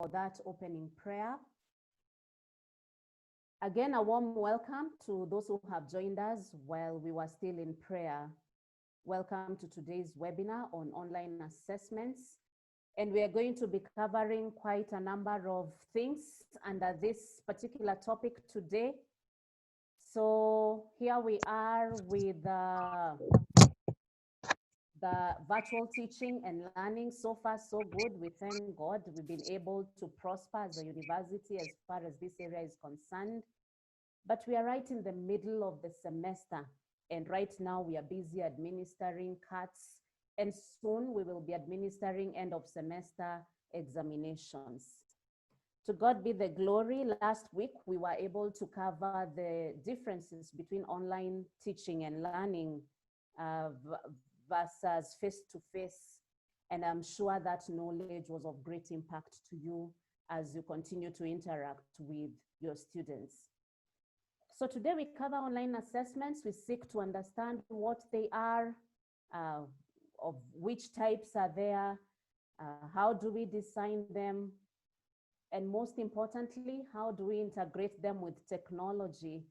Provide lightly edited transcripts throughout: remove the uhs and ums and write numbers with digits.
that opening prayer. Again, a warm welcome to those who have joined us while we were still in prayer. Welcome to today's webinar on online assessments. And we are going to be covering quite a number of things under this particular topic today. So here we are with the virtual teaching and learning. So far, so good. We thank God we've been able to prosper as a university as far as this area is concerned. But we are right in the middle of the semester. And right now we are busy administering cuts, and soon we will be administering end of semester examinations. To God be the glory. Last week, we were able to cover the differences between online teaching and learning versus face-to-face. And I'm sure that knowledge was of great impact to you as you continue to interact with your students. So today we cover online assessments. We seek to understand what they are, of which types are there, how do we design them, and most importantly, how do we integrate them with technology?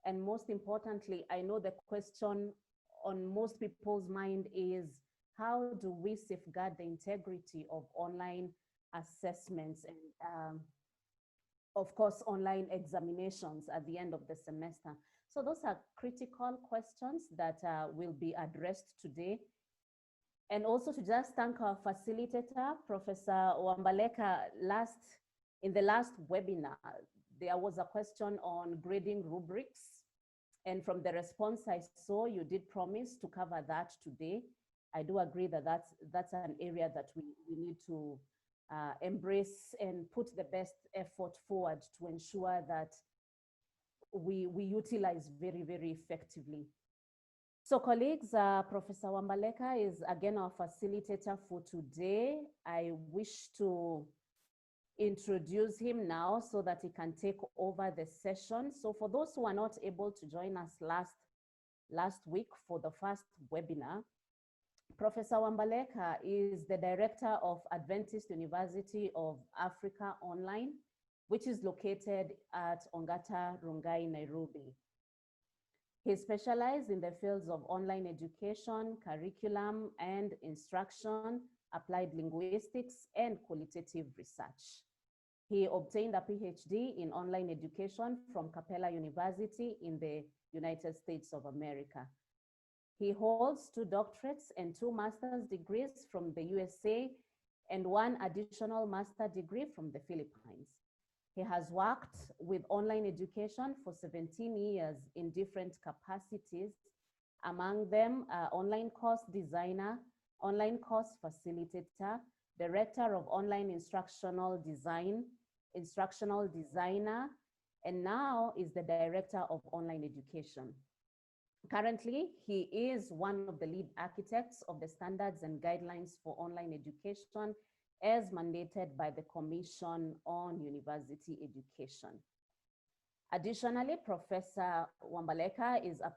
And most importantly, I know the question on most people's mind is, how do we safeguard the integrity of online assessments and of course, online examinations at the end of the semester? So those are critical questions that will be addressed today. And also to just thank our facilitator, Professor Wambaleka. In the last webinar, there was a question on grading rubrics. And from the response I saw, you did promise to cover that today. I do agree that that's an area that we need to embrace and put the best effort forward to ensure that we utilize very, very effectively. So colleagues, Professor Wambaleka is again our facilitator for today. I wish to introduce him now so that he can take over the session. So for those who are not able to join us last week for the first webinar, Professor Wambaleka is the director of Adventist University of Africa Online, which is located at Ongata Rongai, Nairobi. He specialized in the fields of online education, curriculum and instruction, applied linguistics, and qualitative research. He obtained a PhD in online education from Capella University in the United States of America. He holds 2 doctorates and 2 master's degrees from the USA and 1 additional master's degree from the Philippines. He has worked with online education for 17 years in different capacities, among them online course designer, online course facilitator, director of online instructional design, instructional designer, and now is the director of online education. Currently, he is one of the lead architects of the standards and guidelines for online education as mandated by the Commission on University Education. Additionally, Professor Wambaleka is a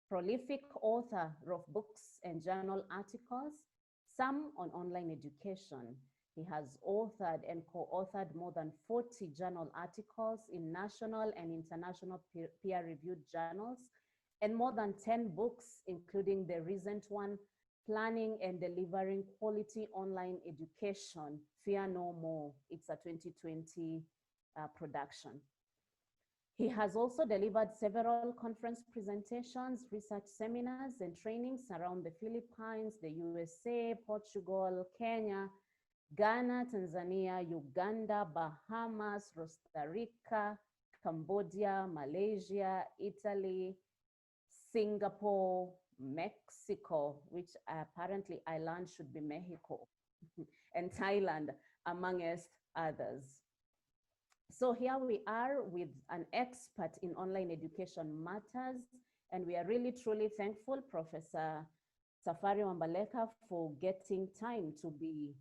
prolific author of books and journal articles, some on online education. He has authored and co-authored more than 40 journal articles in national and international peer-reviewed journals, and more than 10 books, including the recent one, Planning and Delivering Quality Online Education, Fear No More. It's a 2020 production. He has also delivered several conference presentations, research seminars, and trainings around the Philippines, the USA, Portugal, Kenya, Ghana, Tanzania, Uganda, Bahamas, Costa Rica, Cambodia, Malaysia, Italy, Singapore, Mexico, which apparently I learned should be Mexico, and Thailand, amongst others. So here we are with an expert in online education matters, and we are really truly thankful, Professor Safari Wambaleka, for getting time to be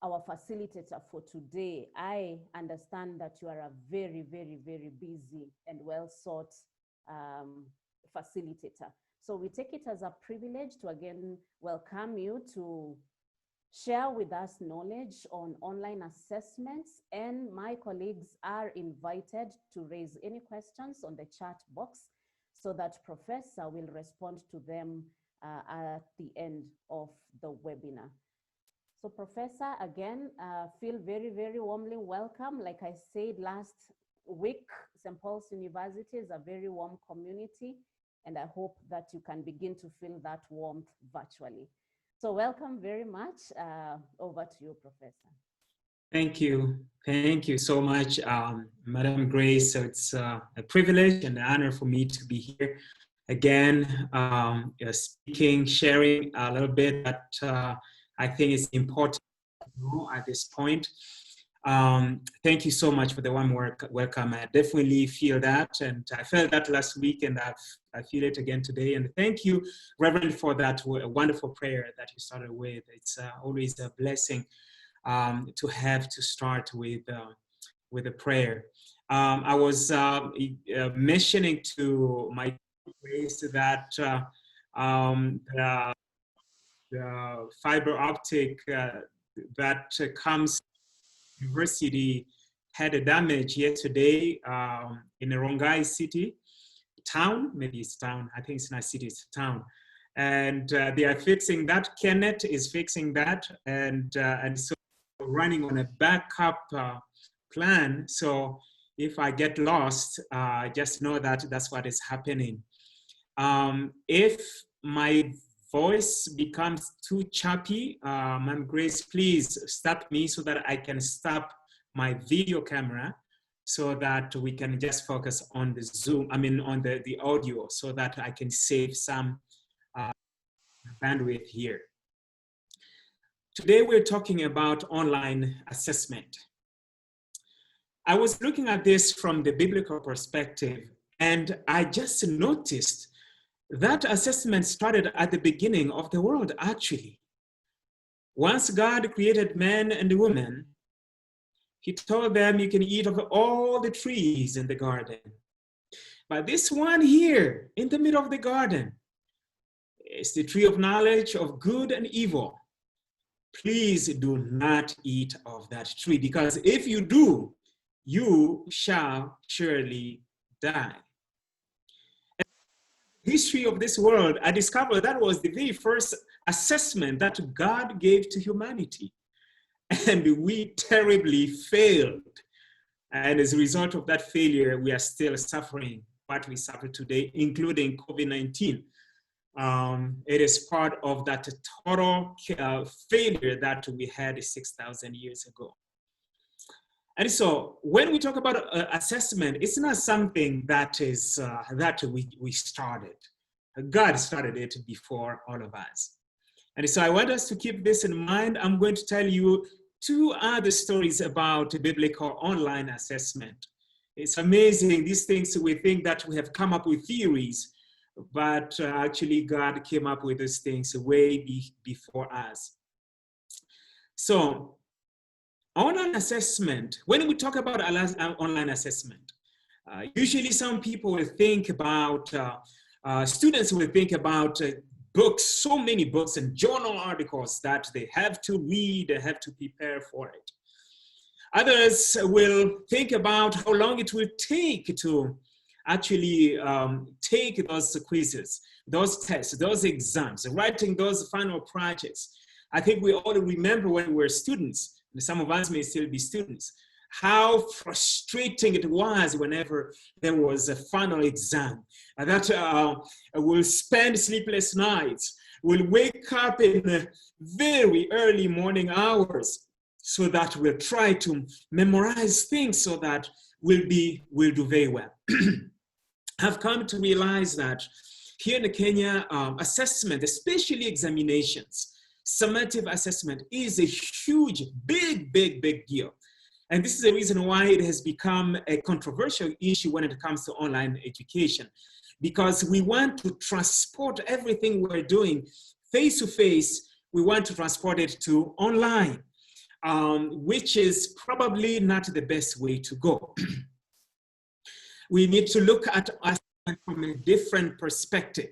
our facilitator for today. I understand that you are a very, very, very busy and well-sought facilitator. So we take it as a privilege to again welcome you to share with us knowledge on online assessments, and my colleagues are invited to raise any questions on the chat box so that Professor will respond to them at the end of the webinar. So Professor, again, feel very, very warmly welcome. Like I said last week, St. Paul's University is a very warm community, and I hope that you can begin to feel that warmth virtually. So welcome very much. Over to you, Professor. Thank you. Thank you so much, Madam Grace. So it's a privilege and an honor for me to be here again, speaking, sharing a little bit that I think is important to know at this point. Thank you so much for the warm welcome. I definitely feel that, and I felt that last week, and I feel it again today. And thank you, Reverend, for that wonderful prayer that you started with. It's always a blessing to have to start with a prayer. I was mentioning to my ways that the fiber optic that comes university had a damage yesterday in a Rongai city, town, maybe it's town, I think it's not city, it's town. And they are fixing that, Kenneth is fixing that, and so running on a backup plan. So if I get lost, just know that that's what is happening. If my voice becomes too choppy, Ma'am Grace, please stop me so that I can stop my video camera so that we can just focus on the Zoom, on the audio, so that I can save some bandwidth here. Today we're talking about online assessment. I was looking at this from the biblical perspective, and I just noticed that assessment started at the beginning of the world, actually. Once God created man and woman, he told them, you can eat of all the trees in the garden. But this one here in the middle of the garden is the tree of knowledge of good and evil. Please do not eat of that tree, because if you do, you shall surely die. History of this world, I discovered that was the very first assessment that God gave to humanity. And we terribly failed. And as a result of that failure, we are still suffering what we suffer today, including COVID-19. It is part of that total failure that we had 6,000 years ago. And so when we talk about assessment, it's not something that is that we started. God started it before all of us. And so I want us to keep this in mind. I'm going to tell you two other stories about biblical online assessment. It's amazing, these things we think that we have come up with theories, but actually God came up with these things way before us. So, online assessment, when we talk about online assessment, usually some people will think about, students will think about books, so many books and journal articles that they have to read, they have to prepare for it. Others will think about how long it will take to actually take those quizzes, those tests, those exams, writing those final projects. I think we all remember when we were students, and some of us may still be students, how frustrating it was whenever there was a final exam. And that we'll spend sleepless nights, we'll wake up in the very early morning hours so that we'll try to memorize things so that we'll do very well. I've come to realize that here in Kenya, assessment, especially examinations, summative assessment is a huge, big deal. And this is the reason why it has become a controversial issue when it comes to online education, because we want to transport everything we're doing face to face, we want to transport it to online, which is probably not the best way to go. We need to look at assessment from a different perspective.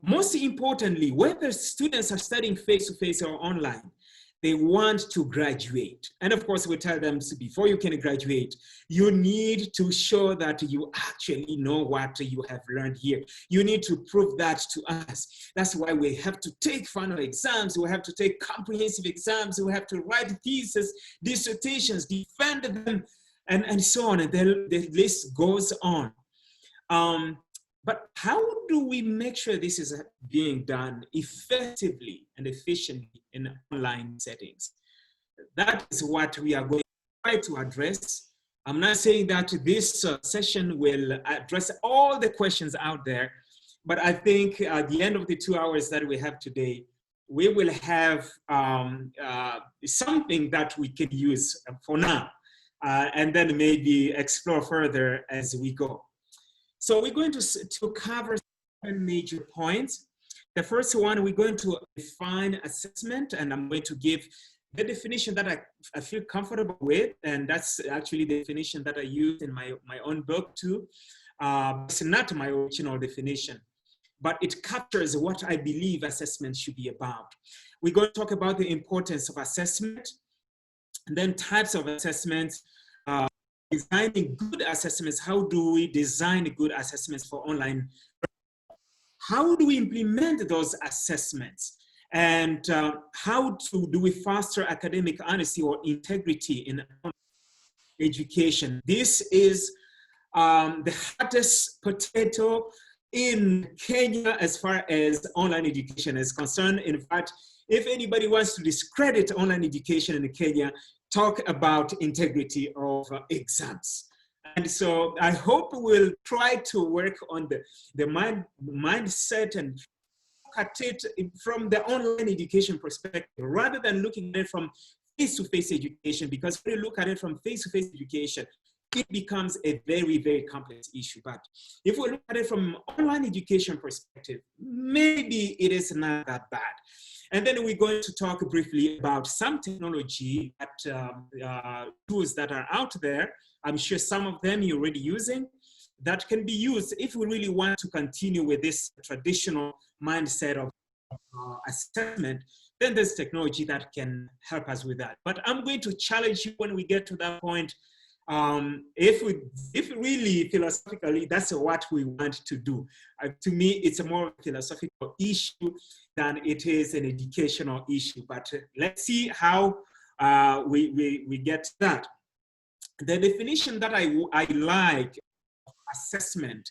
Most importantly, whether students are studying face-to-face or online, they want to graduate. And of course, we tell them, so before you can graduate, you need to show that you actually know what you have learned here. You need to prove that to us. That's why we have to take final exams. We have to take comprehensive exams. We have to write theses, dissertations, defend them, and so on. And the list goes on. But how do we make sure this is being done effectively and efficiently in online settings? That is what we are going to try to address. I'm not saying that this session will address all the questions out there, but I think at the end of the 2 hours that we have today, we will have something that we can use for now, and then maybe explore further as we go. So we're going to cover 7 major points. The first one, we're going to define assessment, and I'm going to give the definition that I feel comfortable with, and that's actually the definition that I used in my own book too. It's not my original definition, but it captures what I believe assessment should be about. We're going to talk about the importance of assessment, and then types of assessments, designing good assessments. How do we design good assessments for online? How do we implement those assessments? And how do we foster academic honesty or integrity in education? This is the hottest potato in Kenya as far as online education is concerned. In fact, if anybody wants to discredit online education in Kenya, talk about integrity of exams. And so I hope we'll try to work on the mindset and look at it from the online education perspective, rather than looking at it from face-to-face education, because when you look at it from face-to-face education, it becomes a very, very complex issue. But if we look at it from online education perspective, maybe it is not that bad. And then we're going to talk briefly about some technology, that, tools that are out there. I'm sure some of them you're already using, that can be used if we really want to continue with this traditional mindset of assessment. Then there's technology that can help us with that. But I'm going to challenge you when we get to that point. If really philosophically, that's what we want to do. To me, it's a more philosophical issue than it is an educational issue. But let's see how we get to that. The definition that I like, assessment,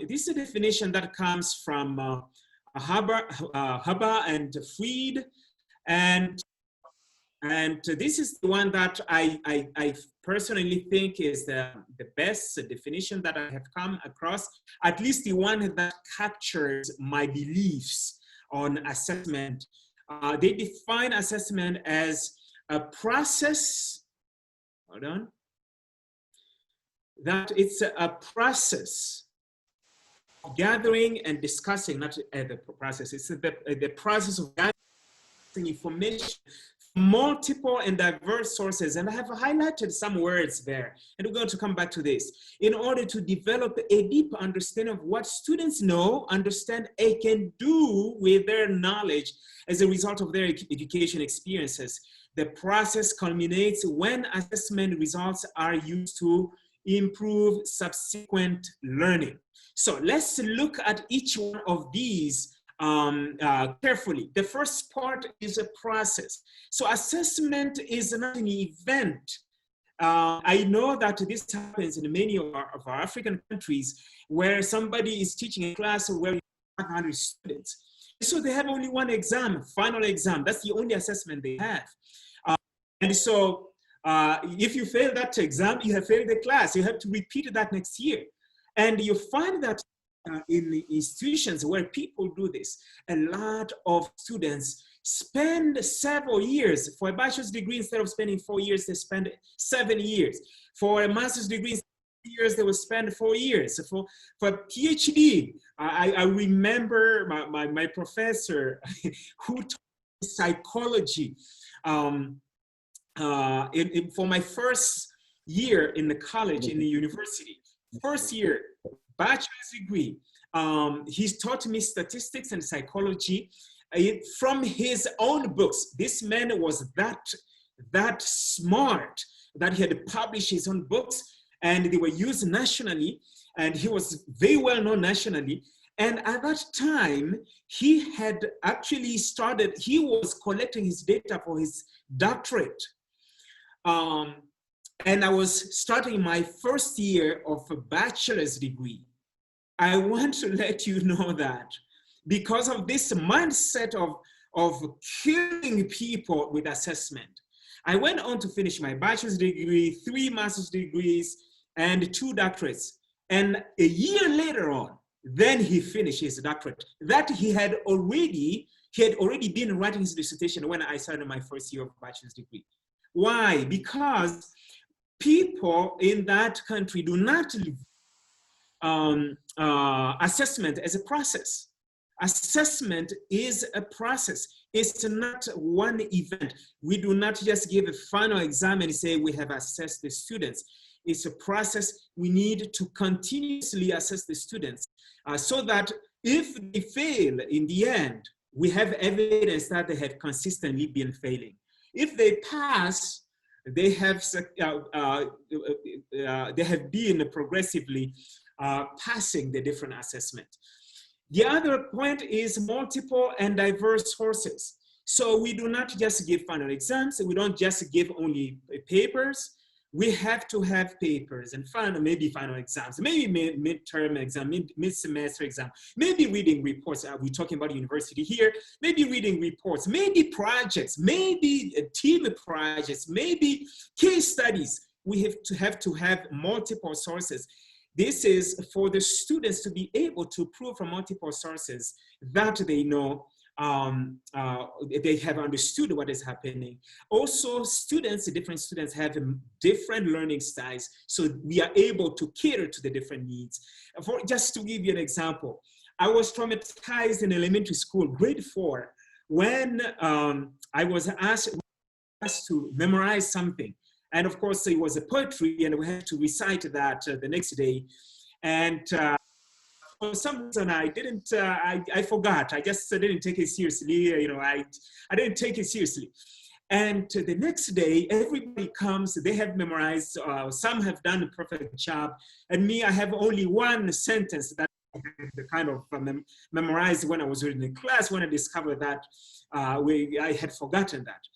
this is a definition that comes from Haber and Fried, and this is the one that I personally think is the best definition that I have come across, at least the one that captures my beliefs on assessment. They define assessment as a process, hold on, that it's a process of gathering and discussing, not the process, it's the process of gathering information from multiple and diverse sources. And I have highlighted some words there, and we're going to come back to this, in order to develop a deep understanding of what students know, understand, and can do with their knowledge as a result of their education experiences. The process culminates when assessment results are used to improve subsequent learning. So let's look at each one of these carefully. The first part is a process. So assessment is not an event. I know that this happens in many of our African countries, where somebody is teaching a class where you have 500 students. So they have only one exam, final exam. That's the only assessment they have. And so if you fail that exam, you have failed the class. You have to repeat that next year. And you find that in the institutions where people do this, a lot of students spend several years. For a bachelor's degree, instead of spending 4 years, they spend 7 years. For a master's degree, years, they will spend 4 years. For a PhD, I remember my professor who taught psychology. For my first year in the college, in the university, first year, bachelor's degree, He's taught me statistics and psychology from his own books. This man was that smart that he had published his own books, and they were used nationally, and he was very well known nationally. And at that time, he had actually started, he was collecting his data for his doctorate. And I was starting my first year of a bachelor's degree. I want to let you know that because of this mindset of killing people with assessment, I went on to finish my bachelor's degree, 3 master's degrees, and 2 doctorates. And a year later on, then he finished his doctorate. That he had already been writing his dissertation when I started my first year of bachelor's degree. Why? Because people in that country do not assessment as a process. Assessment is a process. It's not one event. We do not just give a final exam and say we have assessed the students. It's a process. We need to continuously assess the students so that if they fail in the end, we have evidence that they have consistently been failing. If they pass, they have been progressively passing the different assessment. The other point is multiple and diverse sources. So we do not just give final exams. We don't just give only papers. We have to have papers and maybe final exams, maybe midterm exam, mid-semester exam, maybe reading reports. We're talking about university here. Maybe reading reports, maybe projects, maybe team projects, maybe case studies. We have to have multiple sources. This is for the students to be able to prove from multiple sources that they know, they have understood what is happening. Also, different students have different learning styles, so we are able to cater to the different needs. Just to give you an example, I was traumatized in elementary school, grade 4, when I was asked to memorize something. And of course, it was a poetry, and we had to recite that the next day. And for some reason, I forgot. I just didn't take it seriously. You know, I didn't take it seriously. And the next day, everybody comes, they have memorized, some have done a perfect job. And me, I have only one sentence that I kind of memorized when I was reading in class, when I discovered that I had forgotten that.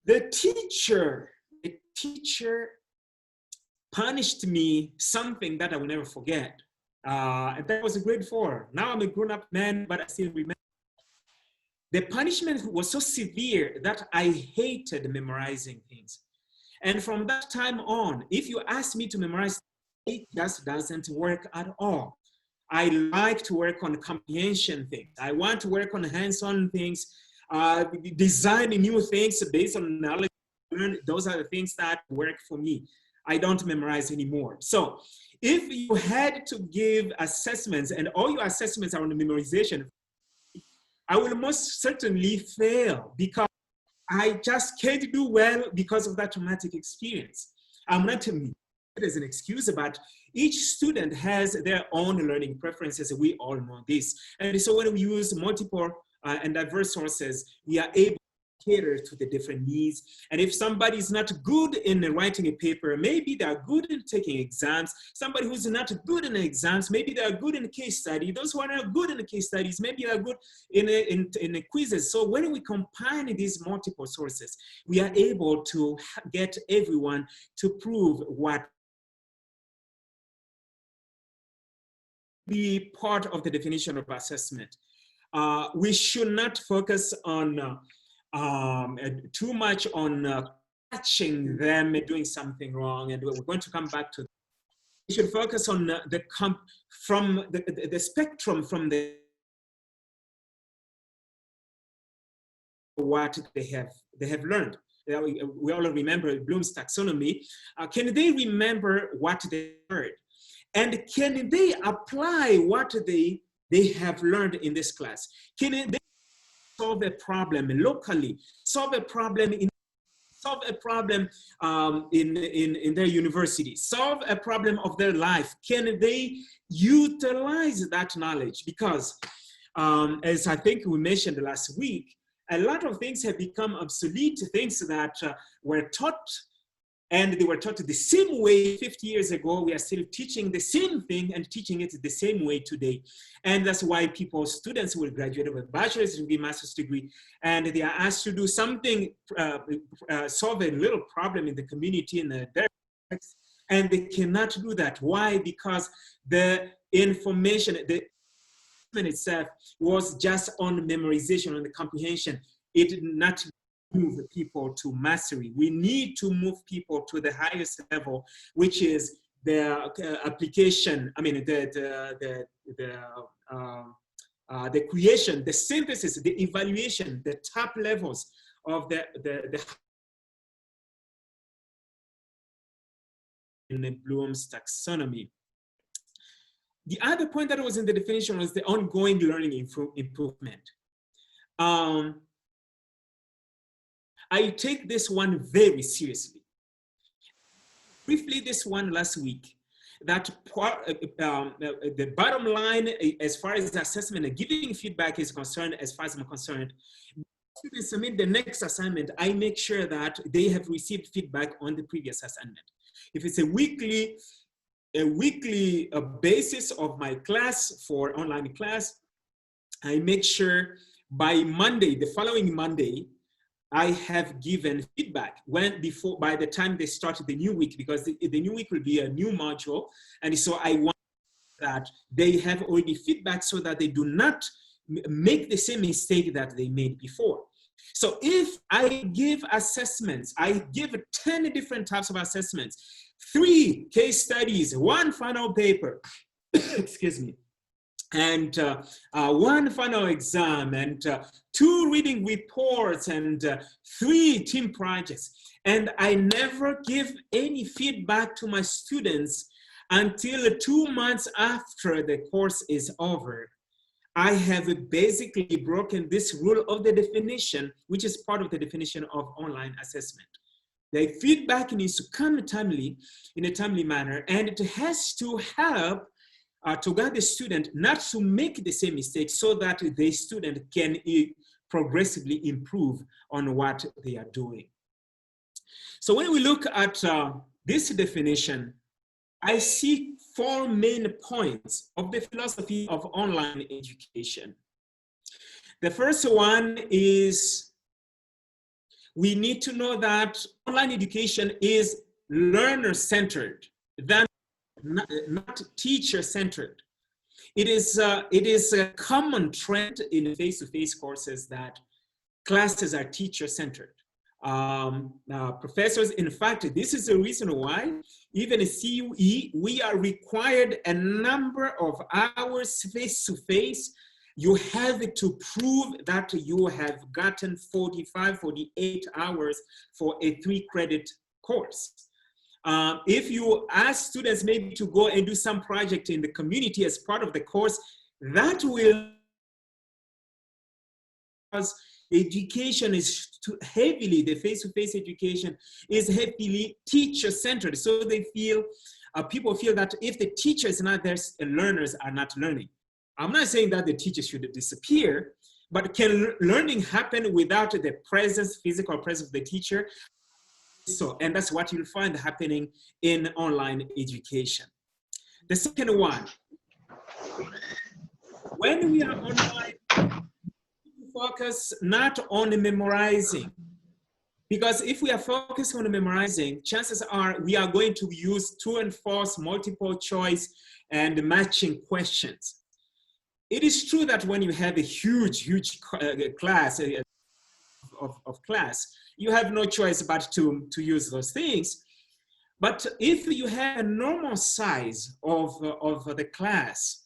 The teacher punished me something that I will never forget. And that was a grade 4. Now I'm a grown-up man, but I still remember. The punishment was so severe that I hated memorizing things. And from that time on, if you ask me to memorize, it just doesn't work at all. I like to work on comprehension things. I want to work on hands-on things, designing new things based on knowledge. Those are the things that work for me. I don't memorize anymore. So if you had to give assessments and all your assessments are on memorization, I will most certainly fail because I just can't do well because of that traumatic experience. I'm not taking it as an excuse, but each student has their own learning preferences. We all know this. And so when we use multiple and diverse sources, we are able cater to the different needs. And if somebody is not good in writing a paper, maybe they are good in taking exams. Somebody who's not good in exams, maybe they are good in a case study. Those who are not good in the case studies, maybe they are good in the quizzes. So when we combine these multiple sources, we are able to get everyone to prove what be part of the definition of assessment. We should not focus on too much on catching them doing something wrong, and we're going to come back to that. We should focus on the spectrum from what they have learned. We all remember Bloom's taxonomy. Can they remember what they heard? And can they apply what they have learned in this class? Can they solve a problem locally, solve a problem in solve a problem in their university, solve a problem of their life? Can they utilize that knowledge? Because as I think we mentioned last week, a lot of things have become obsolete, things that were taught, and they were taught the same way 50 years ago. We are still teaching the same thing and teaching it the same way today. And that's why students will graduate with a bachelor's degree, master's degree, and they are asked to do something, solve a little problem in the community, in their and they cannot do that. Why? Because the information, the itself was just on memorization, on the comprehension. It did not move people to mastery. We need to move people to the highest level, which is the application. I mean, the creation, the synthesis, the evaluation, the top levels of in Bloom's taxonomy. The other point that was in the definition was the ongoing learning improvement. I take this one very seriously. Briefly, this one last week, that the bottom line, as far as the assessment and giving feedback is concerned, as far as I'm concerned, students submit the next assignment, I make sure that they have received feedback on the previous assignment. If it's a weekly basis of my class for online class, I make sure by Monday, the following Monday, I have given feedback by the time they start the new week, because the new week will be a new module. And so I want that they have already feedback so that they do not make the same mistake that they made before. So if I give assessments, I give 10 different types of assessments, 3 case studies, 1 final paper, excuse me, and 1 final exam, and 2 reading reports, and 3 team projects. And I never give any feedback to my students until 2 months after the course is over. I have basically broken this rule of the definition, which is part of the definition of online assessment. The feedback needs to come timely, in a timely manner, and it has to help to guide the student not to make the same mistake, so that the student can progressively improve on what they are doing. So when we look at this definition, I see 4 main points of the philosophy of online education. The first one is we need to know that online education is learner-centered, not teacher-centered. It is a common trend in face-to-face courses that classes are teacher-centered. Professors, in fact, this is the reason why even in CUE, we are required a number of hours face-to-face. You have to prove that you have gotten 45, 48 hours for a 3-credit course. If you ask students maybe to go and do some project in the community as part of the course, that will, because education is heavily, the face-to-face education is heavily teacher-centered. So they feel, people feel that if the teacher is not there, the learners are not learning. I'm not saying that the teacher should disappear, but can learning happen without the presence, physical presence of the teacher? So, and that's what you'll find happening in online education. The second one, when we are online, focus not on memorizing, because if we are focused on memorizing, chances are we are going to use true and false, multiple choice, and matching questions. It is true that when you have a huge class of class, you have no choice but to use those things. But if you have a normal size of the class,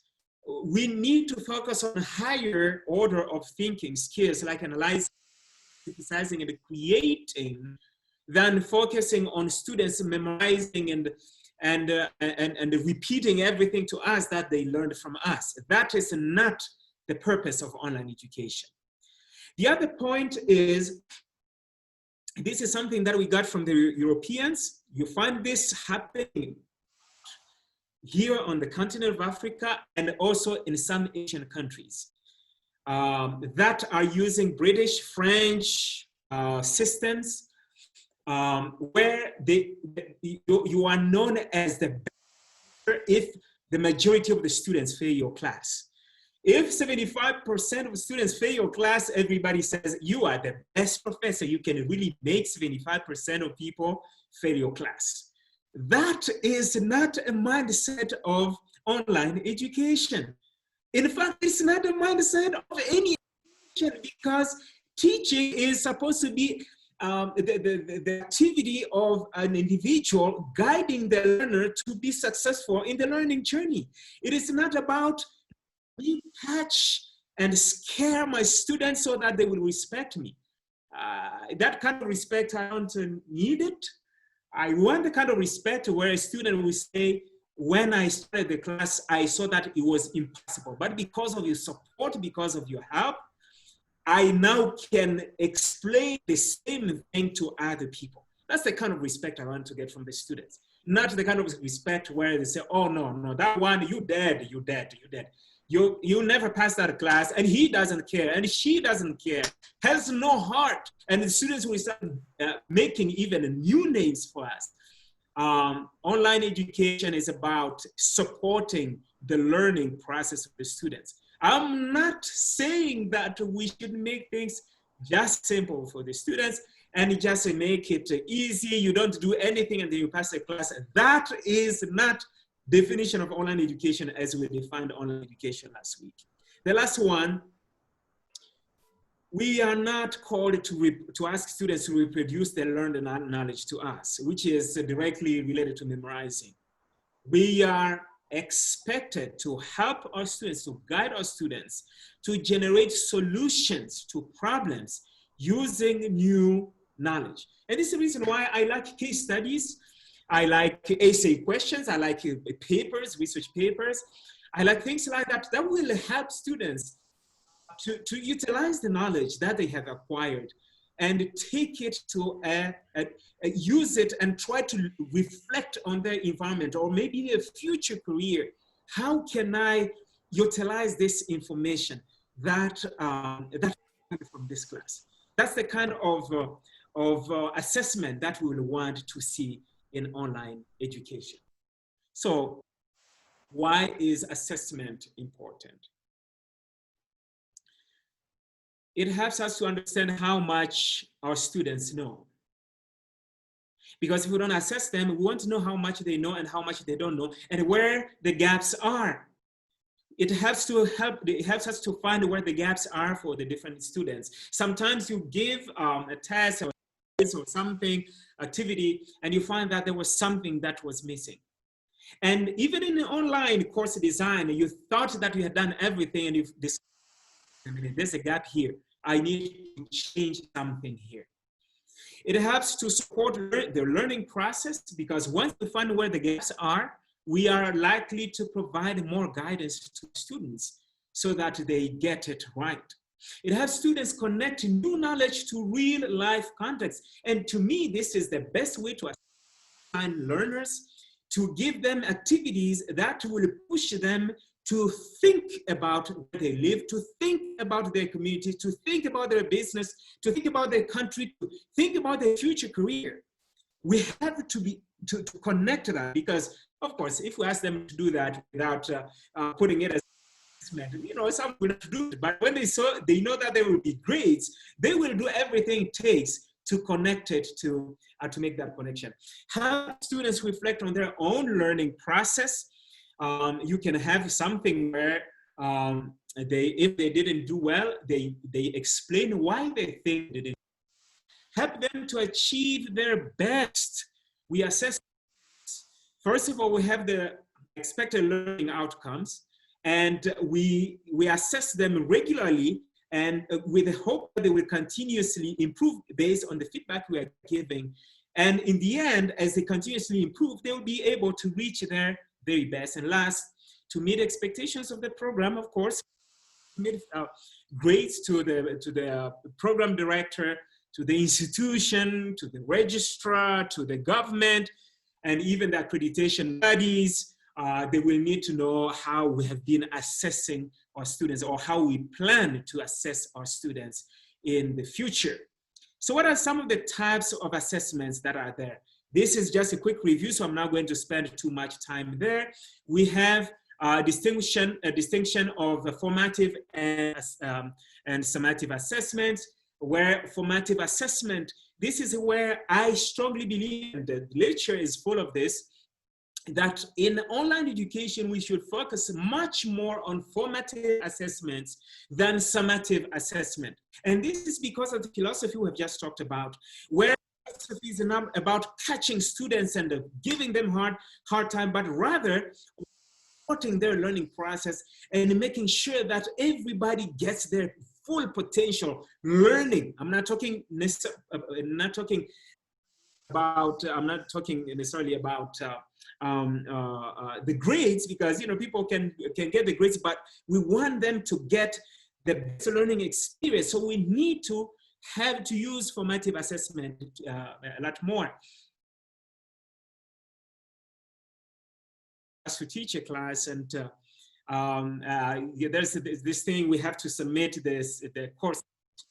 we need to focus on higher order of thinking skills like analyzing, synthesizing, and creating, than focusing on students memorizing and repeating everything to us that they learned from us. That is not the purpose of online education. The other point is This is something that we got from the Europeans. You find this happening here on the continent of Africa and also in some Asian countries that are using British, French systems where you are known as the better if the majority of the students fail your class. If 75% of students fail your class, everybody says you are the best professor. You can really make 75% of people fail your class. That is not a mindset of online education. In fact, it's not a mindset of any education, because teaching is supposed to be the activity of an individual guiding the learner to be successful in the learning journey. It is not about catch and scare my students so that they will respect me. That kind of respect, I don't need it. I want the kind of respect where a student will say, when I started the class, I saw that it was impossible. But because of your support, because of your help, I now can explain the same thing to other people. That's the kind of respect I want to get from the students. Not the kind of respect where they say, oh, no, that one, you dead. You never pass that class, and he doesn't care, and she doesn't care, has no heart. And the students will start making even new names for us. Online education is about supporting the learning process of the students. I'm not saying that we should make things just simple for the students and just make it easy. You don't do anything and then you pass the class. That is not definition of online education as we defined online education last week. The last one, we are not called to ask students to reproduce their learned knowledge to us, which is directly related to memorizing. We are expected to help our students, to guide our students, to generate solutions to problems using new knowledge. And this is the reason why I like case studies. I like essay questions. I like papers, research papers. I like things like that that will help students to utilize the knowledge that they have acquired and take it to use it and try to reflect on their environment or maybe their future career. How can I utilize this information that from this class? That's the kind of assessment that we will want to see in online education. So why is assessment important? It helps us to understand how much our students know. Because if we don't assess them, we want to know how much they know and how much they don't know and where the gaps are. It helps us to find where the gaps are for the different students. Sometimes you give a test or something, activity, and you find that there was something that was missing. And even in the online course design, you thought that you had done everything and you've discovered there's a gap here. I need to change something here. It helps to support the learning process because once we find where the gaps are, we are likely to provide more guidance to students so that they get it right. It helps students connect new knowledge to real life context. And to me, this is the best way to assign learners, to give them activities that will push them to think about where they live, to think about their community, to think about their business, to think about their country, to think about their future career. We have to connect that because, of course, if we ask them to do that without putting it as assessment, some will not do it. But when they know that there will be grades, they will do everything it takes to connect it to make that connection. Have students reflect on their own learning process. You can have something where if they didn't do well, they explain why they think they didn't. Help them to achieve their best. We assess. First of all, we have the expected learning outcomes, and we assess them regularly and with the hope that they will continuously improve based on the feedback we are giving. And in the end, as they continuously improve, they will be able to reach their very best. And last, to meet expectations of the program, of course, grades to the program director to the institution, to the registrar, to the government, and even the accreditation bodies. They will need to know how we have been assessing our students or how we plan to assess our students in the future. So what are some of the types of assessments that are there? This is just a quick review, so I'm not going to spend too much time there. We have a distinction of formative and summative assessments, where formative assessment, this is where I strongly believe, and the literature is full of this, that in online education, we should focus much more on formative assessments than summative assessment. And this is because of the philosophy we have just talked about, where philosophy is not about catching students and giving them hard time, but rather supporting their learning process and making sure that everybody gets their full potential learning. I'm not talking necessarily about the grades, because people can get the grades, but we want them to get the best learning experience. So we need to have to use formative assessment a lot more. To teach a class, and there's this thing, we have to submit the course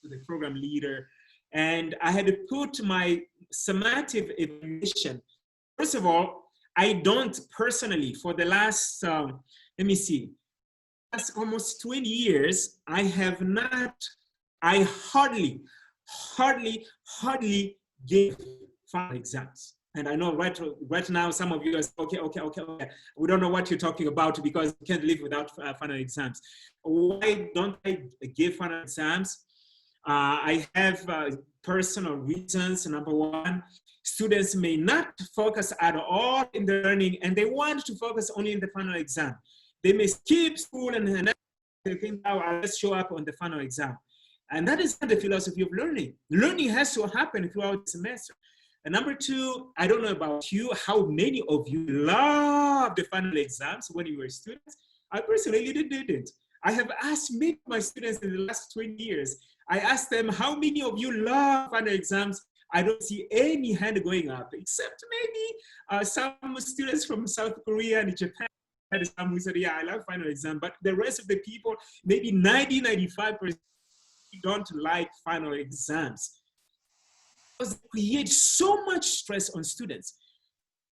to the program leader, and I had to put my summative evaluation. First of all, I don't personally, for the last, let me see, last almost 20 years, I hardly give final exams. And I know right now, some of you are okay. We don't know what you're talking about because we can't live without final exams. Why don't I give final exams? I have personal reasons. Number one, students may not focus at all in the learning, and they want to focus only in the final exam. They may skip school and they think, oh, let's show up on the final exam. And that is not the philosophy of learning. Learning has to happen throughout the semester. And number two, I don't know about you, how many of you love the final exams when you were students. I personally didn't. I have asked many of my students in the last 20 years, I asked them, how many of you love final exams? I don't see any hand going up, except maybe some students from South Korea and Japan. Some who said, yeah, I love final exam, but the rest of the people, maybe 90–95% don't like final exams. Because they create so much stress on students.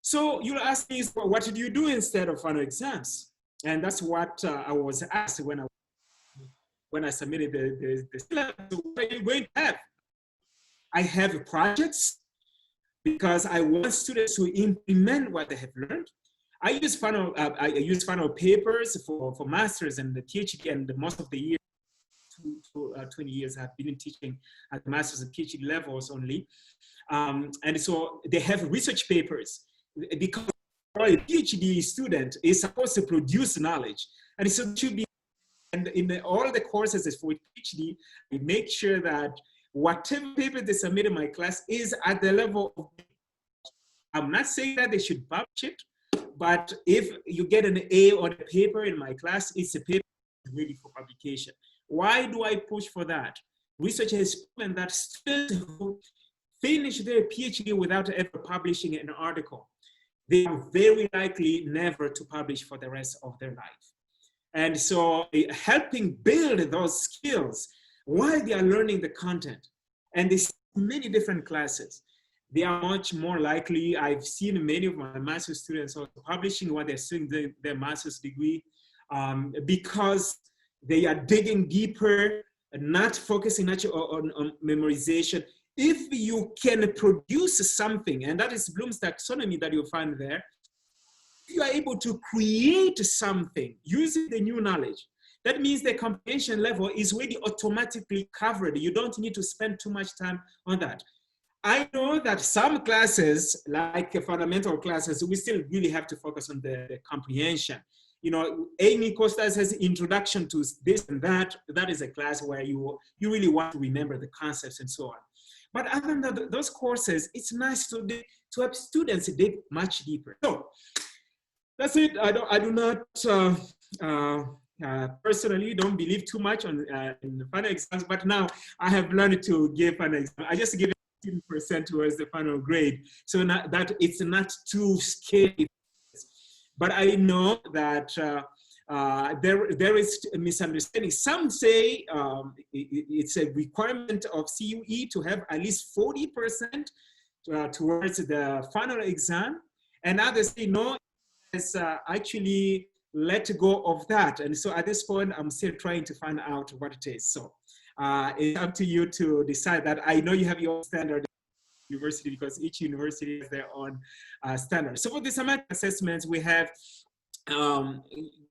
So you'll ask me, well, what did you do instead of final exams? And that's what I was asked when I submitted the syllabus. What are you going to have? I have projects because I want students to implement what they have learned. I use final papers for masters and the PhD, and most of the year, 20 years I've been teaching at the master's and PhD levels only. And so they have research papers, because a PhD student is supposed to produce knowledge. And so it should be, and in all the courses for PhD, we make sure that whatever paper they submit in my class is at the level of, I'm not saying that they should publish it, but if you get an A on a paper in my class, it's a paper ready for publication. Why do I push for that? Research has proven that students who finish their PhD without ever publishing an article, they are very likely never to publish for the rest of their life. And so helping build those skills while they are learning the content, and there's many different classes, they are much more likely. I've seen many of my master's students also publishing while they're doing their master's degree, because they are digging deeper, not focusing on memorization. If you can produce something, and that is Bloom's taxonomy that you'll find there, if you are able to create something using the new knowledge, that means the comprehension level is already automatically covered. You don't need to spend too much time on that. I know that some classes, like fundamental classes, we still really have to focus on the comprehension. Amy Costa says introduction to this and that. That is a class where you really want to remember the concepts and so on. But other than those courses, it's nice to have students dig much deeper. So that's it. I do not Personally, don't believe too much on in the final exams, but now I have learned to give an exam. I just give it 15% towards the final grade, so that it's not too scary. But I know that there is a misunderstanding. Some say it's a requirement of CUE to have at least 40% towards the final exam, and others say no, it's actually let go of that. And so at this point, I'm still trying to find out what it is. So it's up to you to decide that. I know you have your standard university because each university has their own standard. So for the semantic assessments, we have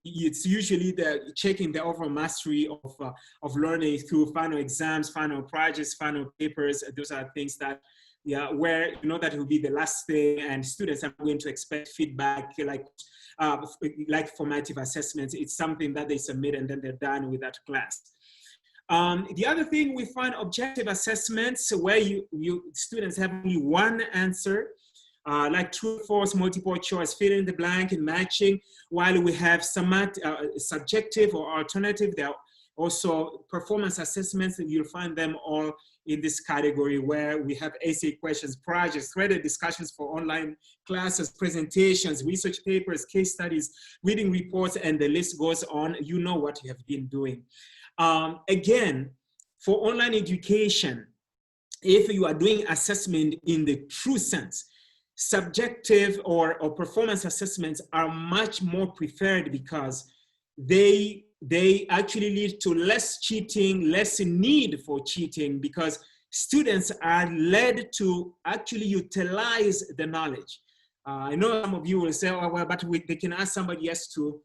it's usually the checking the overall mastery of learning through final exams, final projects, final papers. Those are things that, yeah, where you know that it will be the last thing, and students are going to expect feedback like formative assessments. It's something that they submit and then they're done with that class. The other thing, we find objective assessments where students have only one answer, like true, false, multiple choice, fill in the blank and matching, while we have some subjective or alternative. There are also performance assessments, and you'll find them all in this category where we have essay questions, projects, threaded discussions for online classes, presentations, research papers, case studies, reading reports, and the list goes on. You know what you have been doing. Again, for online education, if you are doing assessment in the true sense, subjective or performance assessments are much more preferred because they actually lead to less cheating, less need for cheating, because students are led to actually utilize the knowledge. I know some of you will say, oh, well, but they can ask somebody else to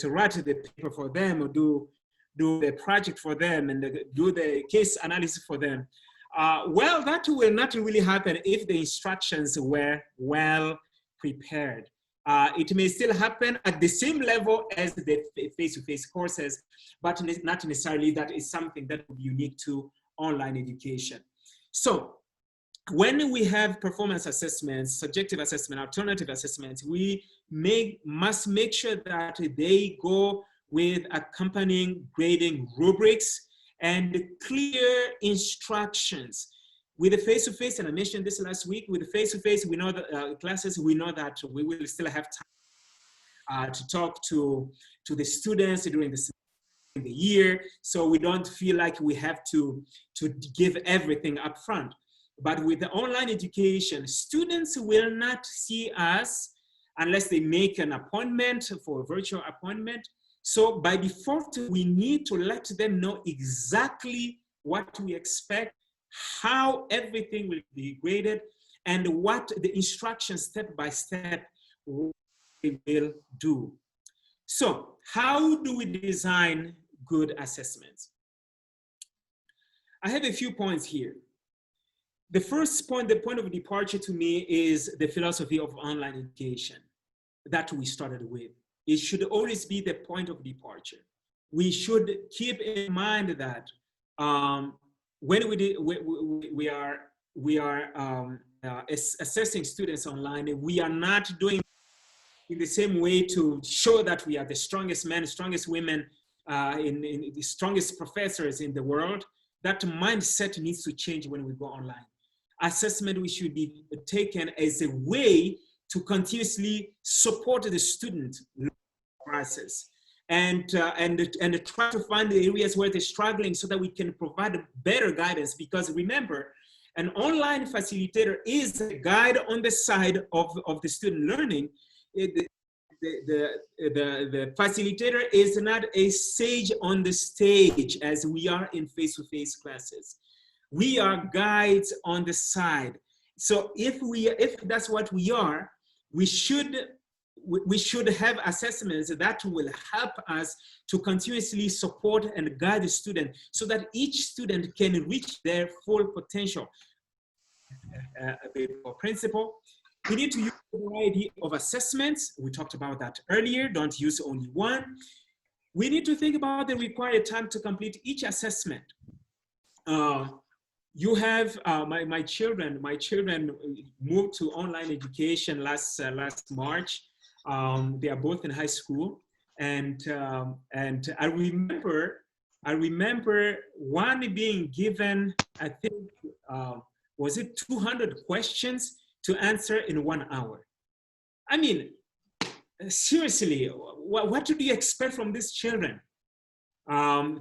write the paper for them, or do the project for them, and do the case analysis for them. Well, that will not really happen if the instructions were well prepared. It may still happen at the same level as the face-to-face courses, but not necessarily that is something that would be unique to online education. So when we have performance assessments, subjective assessment, alternative assessments, we must make sure that they go with accompanying grading rubrics and clear instructions. With the face-to-face, and I mentioned this last week, with the face-to-face, we know that classes, we know that we will still have time to talk to the students during the year, so we don't feel like we have to give everything up front. But with the online education, students will not see us unless they make an appointment for a virtual appointment. So by default, we need to let them know exactly what we expect, how everything will be graded, and what the instructions step by step we will do. So how do we design good assessments? I have a few points here. The first point, the point of departure to me, is the philosophy of online education that we started with. It should always be the point of departure. We should keep in mind that when we are assessing students online, we are not doing in the same way to show that we are the strongest men, strongest women, in the strongest professors in the world. That mindset needs to change when we go online. Assessment, we should be taken as a way to continuously support the student process and try to find the areas where they're struggling so that we can provide better guidance. Because remember, an online facilitator is a guide on the side of the student learning. The facilitator is not a sage on the stage as we are in face-to-face classes. We are guides on the side. So if that's what we are, we should have assessments that will help us to continuously support and guide the student so that each student can reach their full potential. Principle, we need to use a variety of assessments. We talked about that earlier. Don't use only one. We need to think about the required time to complete each assessment. You have my children moved to online education last March. They are both in high school, and I remember one being given, I think, was it 200 questions to answer in 1 hour? I mean, seriously, what do you expect from these children?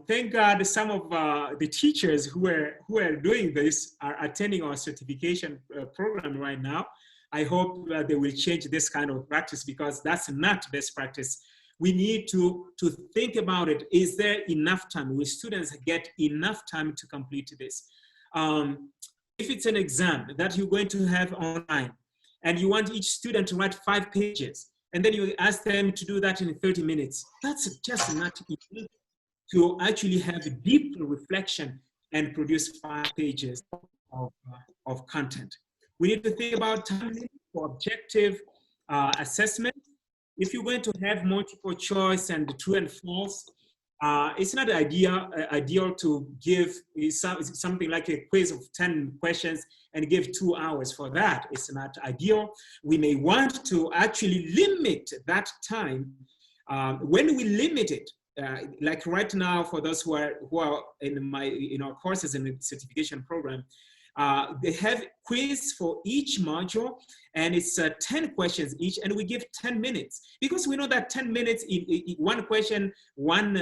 Thank God some of the teachers who are doing this are attending our certification program right now. I hope they will change this kind of practice, because that's not best practice. We need to think about it. Is there enough time? Will students get enough time to complete this? If it's an exam that you're going to have online and you want each student to write 5 pages, and then you ask them to do that in 30 minutes, that's just not enough to actually have a deep reflection and produce 5 pages of content. We need to think about time for objective assessment. If you're going to have multiple choice and true and false, it's not ideal to give something like a quiz of 10 questions and give 2 hours for that. It's not ideal. We may want to actually limit that time. When we limit it, like right now, for those who are in our courses in the certification program, they have quiz for each module, and it's 10 questions each, and we give 10 minutes, because we know that 10 minutes in one question, one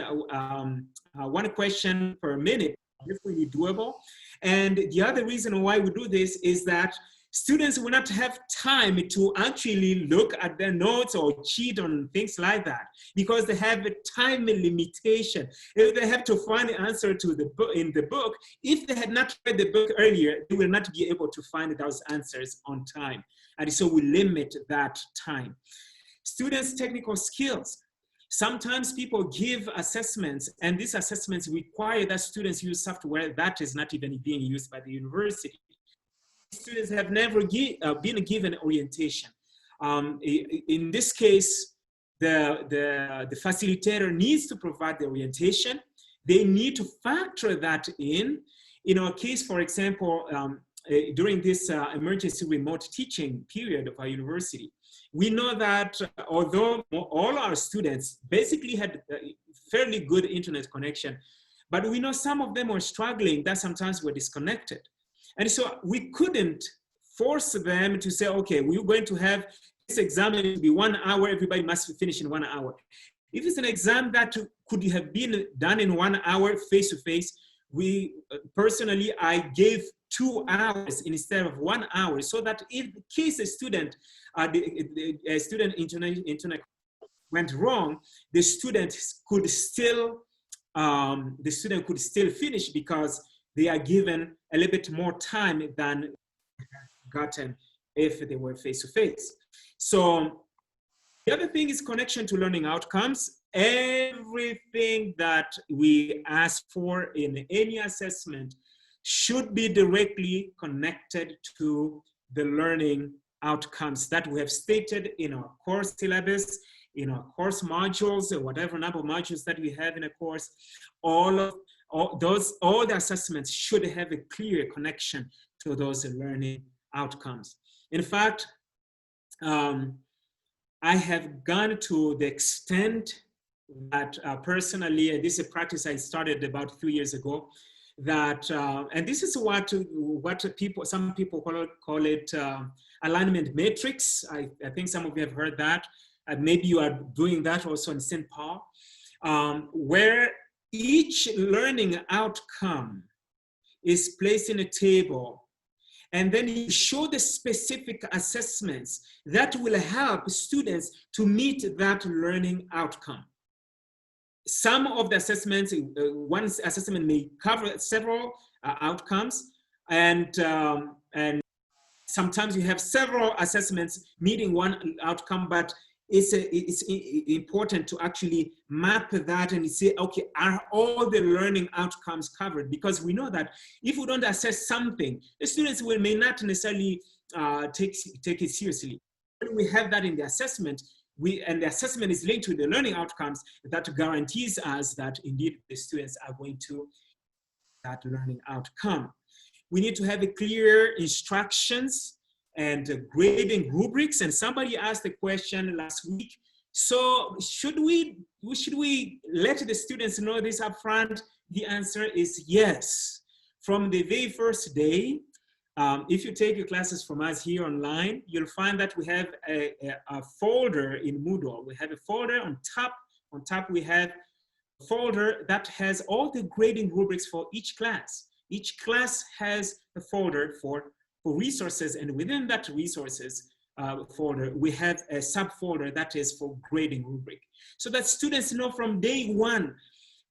question per minute is really doable. And the other reason why we do this is that students will not have time to actually look at their notes or cheat on things like that, because they have a time limitation. If they have to find the answer to the book in the book, if they had not read the book earlier, they will not be able to find those answers on time. And so we limit that time. Students' technical skills. Sometimes people give assessments, and these assessments require that students use software that is not even being used by the university. Students have never been given orientation. In this case, the facilitator needs to provide the orientation. They need to factor that in. In our case, for example, during this emergency remote teaching period of our university, we know that although all our students basically had fairly good internet connection, but we know some of them were struggling, that sometimes were disconnected. And so we couldn't force them to say, okay, we're going to have this exam, it will be 1 hour, everybody must finish in 1 hour. If it's an exam that could have been done in 1 hour face-to-face, personally, I gave 2 hours instead of 1 hour, so that in case a student, internet went wrong, the student could still finish, because they are given a little bit more time than gotten if they were face-to-face. So the other thing is connection to learning outcomes. Everything that we ask for in any assessment should be directly connected to the learning outcomes that we have stated in our course syllabus, in our course modules, or whatever number of modules that we have in a course. All the assessments should have a clear connection to those learning outcomes. In fact, I have gone to the extent that personally, and this is a practice I started about a few years ago, that, and this is some people call it alignment matrix. I think some of you have heard that. Maybe you are doing that also in St. Paul, where each learning outcome is placed in a table, and then you show the specific assessments that will help students to meet that learning outcome. Some of the assessments, one assessment may cover several outcomes, and sometimes you have several assessments meeting one outcome, but it's important to actually map that and say, okay, are all the learning outcomes covered? Because we know that if we don't assess something, the students may not necessarily take it seriously. When we have that in the assessment, and the assessment is linked to the learning outcomes, that guarantees us that indeed the students are going to that learning outcome. We need to have a clear instructions and grading rubrics. And somebody asked a question last week, So should we let the students know this up front? The answer is yes. From the very first day, if you take your classes from us here online, you'll find that we have a folder in Moodle. We have a folder on top. On top, we have a folder that has all the grading rubrics for each class. Each class has a folder for resources, and within that resources folder, we have a subfolder that is for grading rubric. So that students know from day one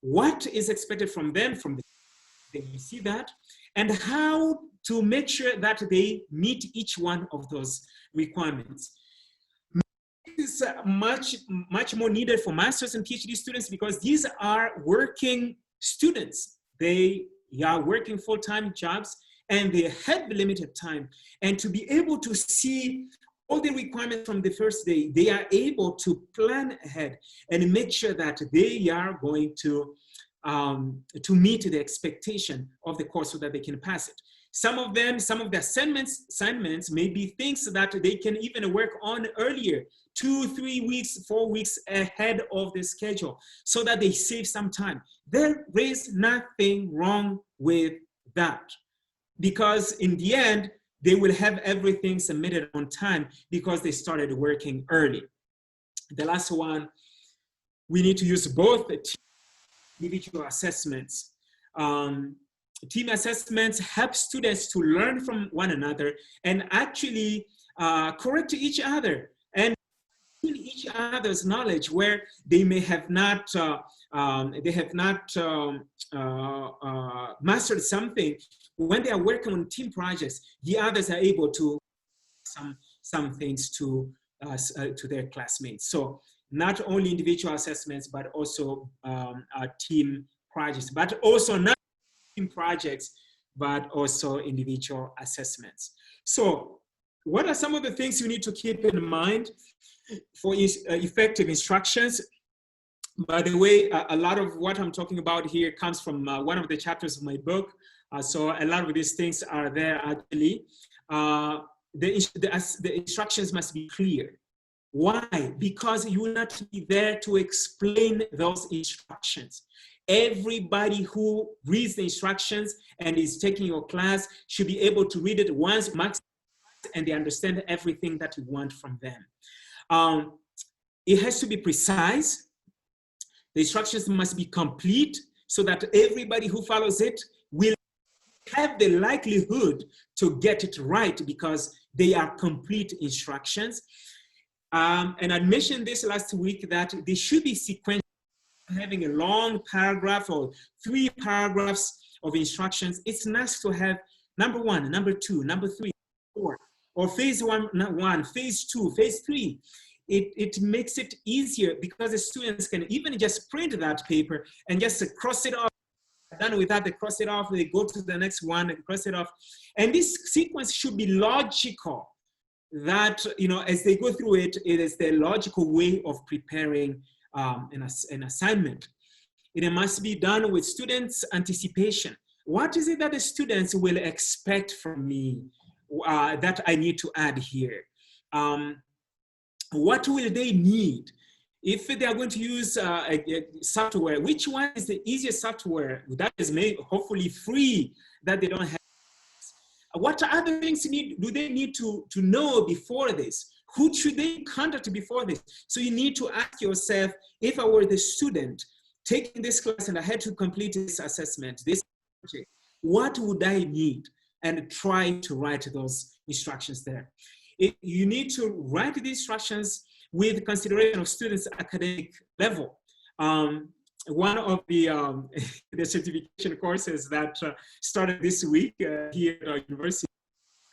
what is expected from them, you see that, and how to make sure that they meet each one of those requirements. This is much more needed for master's and PhD students because these are working students. They are working full-time jobs and they have limited time. And to be able to see all the requirements from the first day, they are able to plan ahead and make sure that they are going to meet the expectation of the course so that they can pass it. Some of the assignments may be things that they can even work on earlier, 2, 3 weeks, 4 weeks ahead of the schedule, so that they save some time. There is nothing wrong with that, because in the end, they will have everything submitted on time because they started working early. The last one, we need to use both the individual assessments. Team assessments help students to learn from one another and actually correct each other and each other's knowledge where they may have not mastered something. When they are working on team projects, the others are able to some things to their classmates. So not only individual assessments, but also team projects, but also not team projects, but also individual assessments. So what are some of the things you need to keep in mind for effective instructions? By the way, a lot of what I'm talking about here comes from one of the chapters of my book. So a lot of these things are there actually. The instructions must be clear. Why? Because you will not be there to explain those instructions. Everybody who reads the instructions and is taking your class should be able to read it once, max, and they understand everything that you want from them. It has to be precise. The instructions must be complete so that everybody who follows it will have the likelihood to get it right because they are complete instructions. And I mentioned this last week that they should be sequential, having a long paragraph or 3 paragraphs of instructions. It's nice to have number 1, number 2, number 3, 4, or phase 1, phase 2, phase 3. It makes it easier because the students can even just print that paper and just cross it off. Done with that, they cross it off, they go to the next one and cross it off. And this sequence should be logical, that, you know, as they go through it, it is the logical way of preparing an assignment. It must be done with students' anticipation. What is it that the students will expect from me that I need to add here? What will they need? If they are going to use a software, which one is the easiest software that is made, hopefully free, that they don't have? What other things do they need to know before this? Who should they contact before this? So you need to ask yourself, if I were the student taking this class and I had to complete this assessment, this project, what would I need? And try to write those instructions there. You need to write the instructions with consideration of students' academic level. One of the certification courses that started this week here at our university,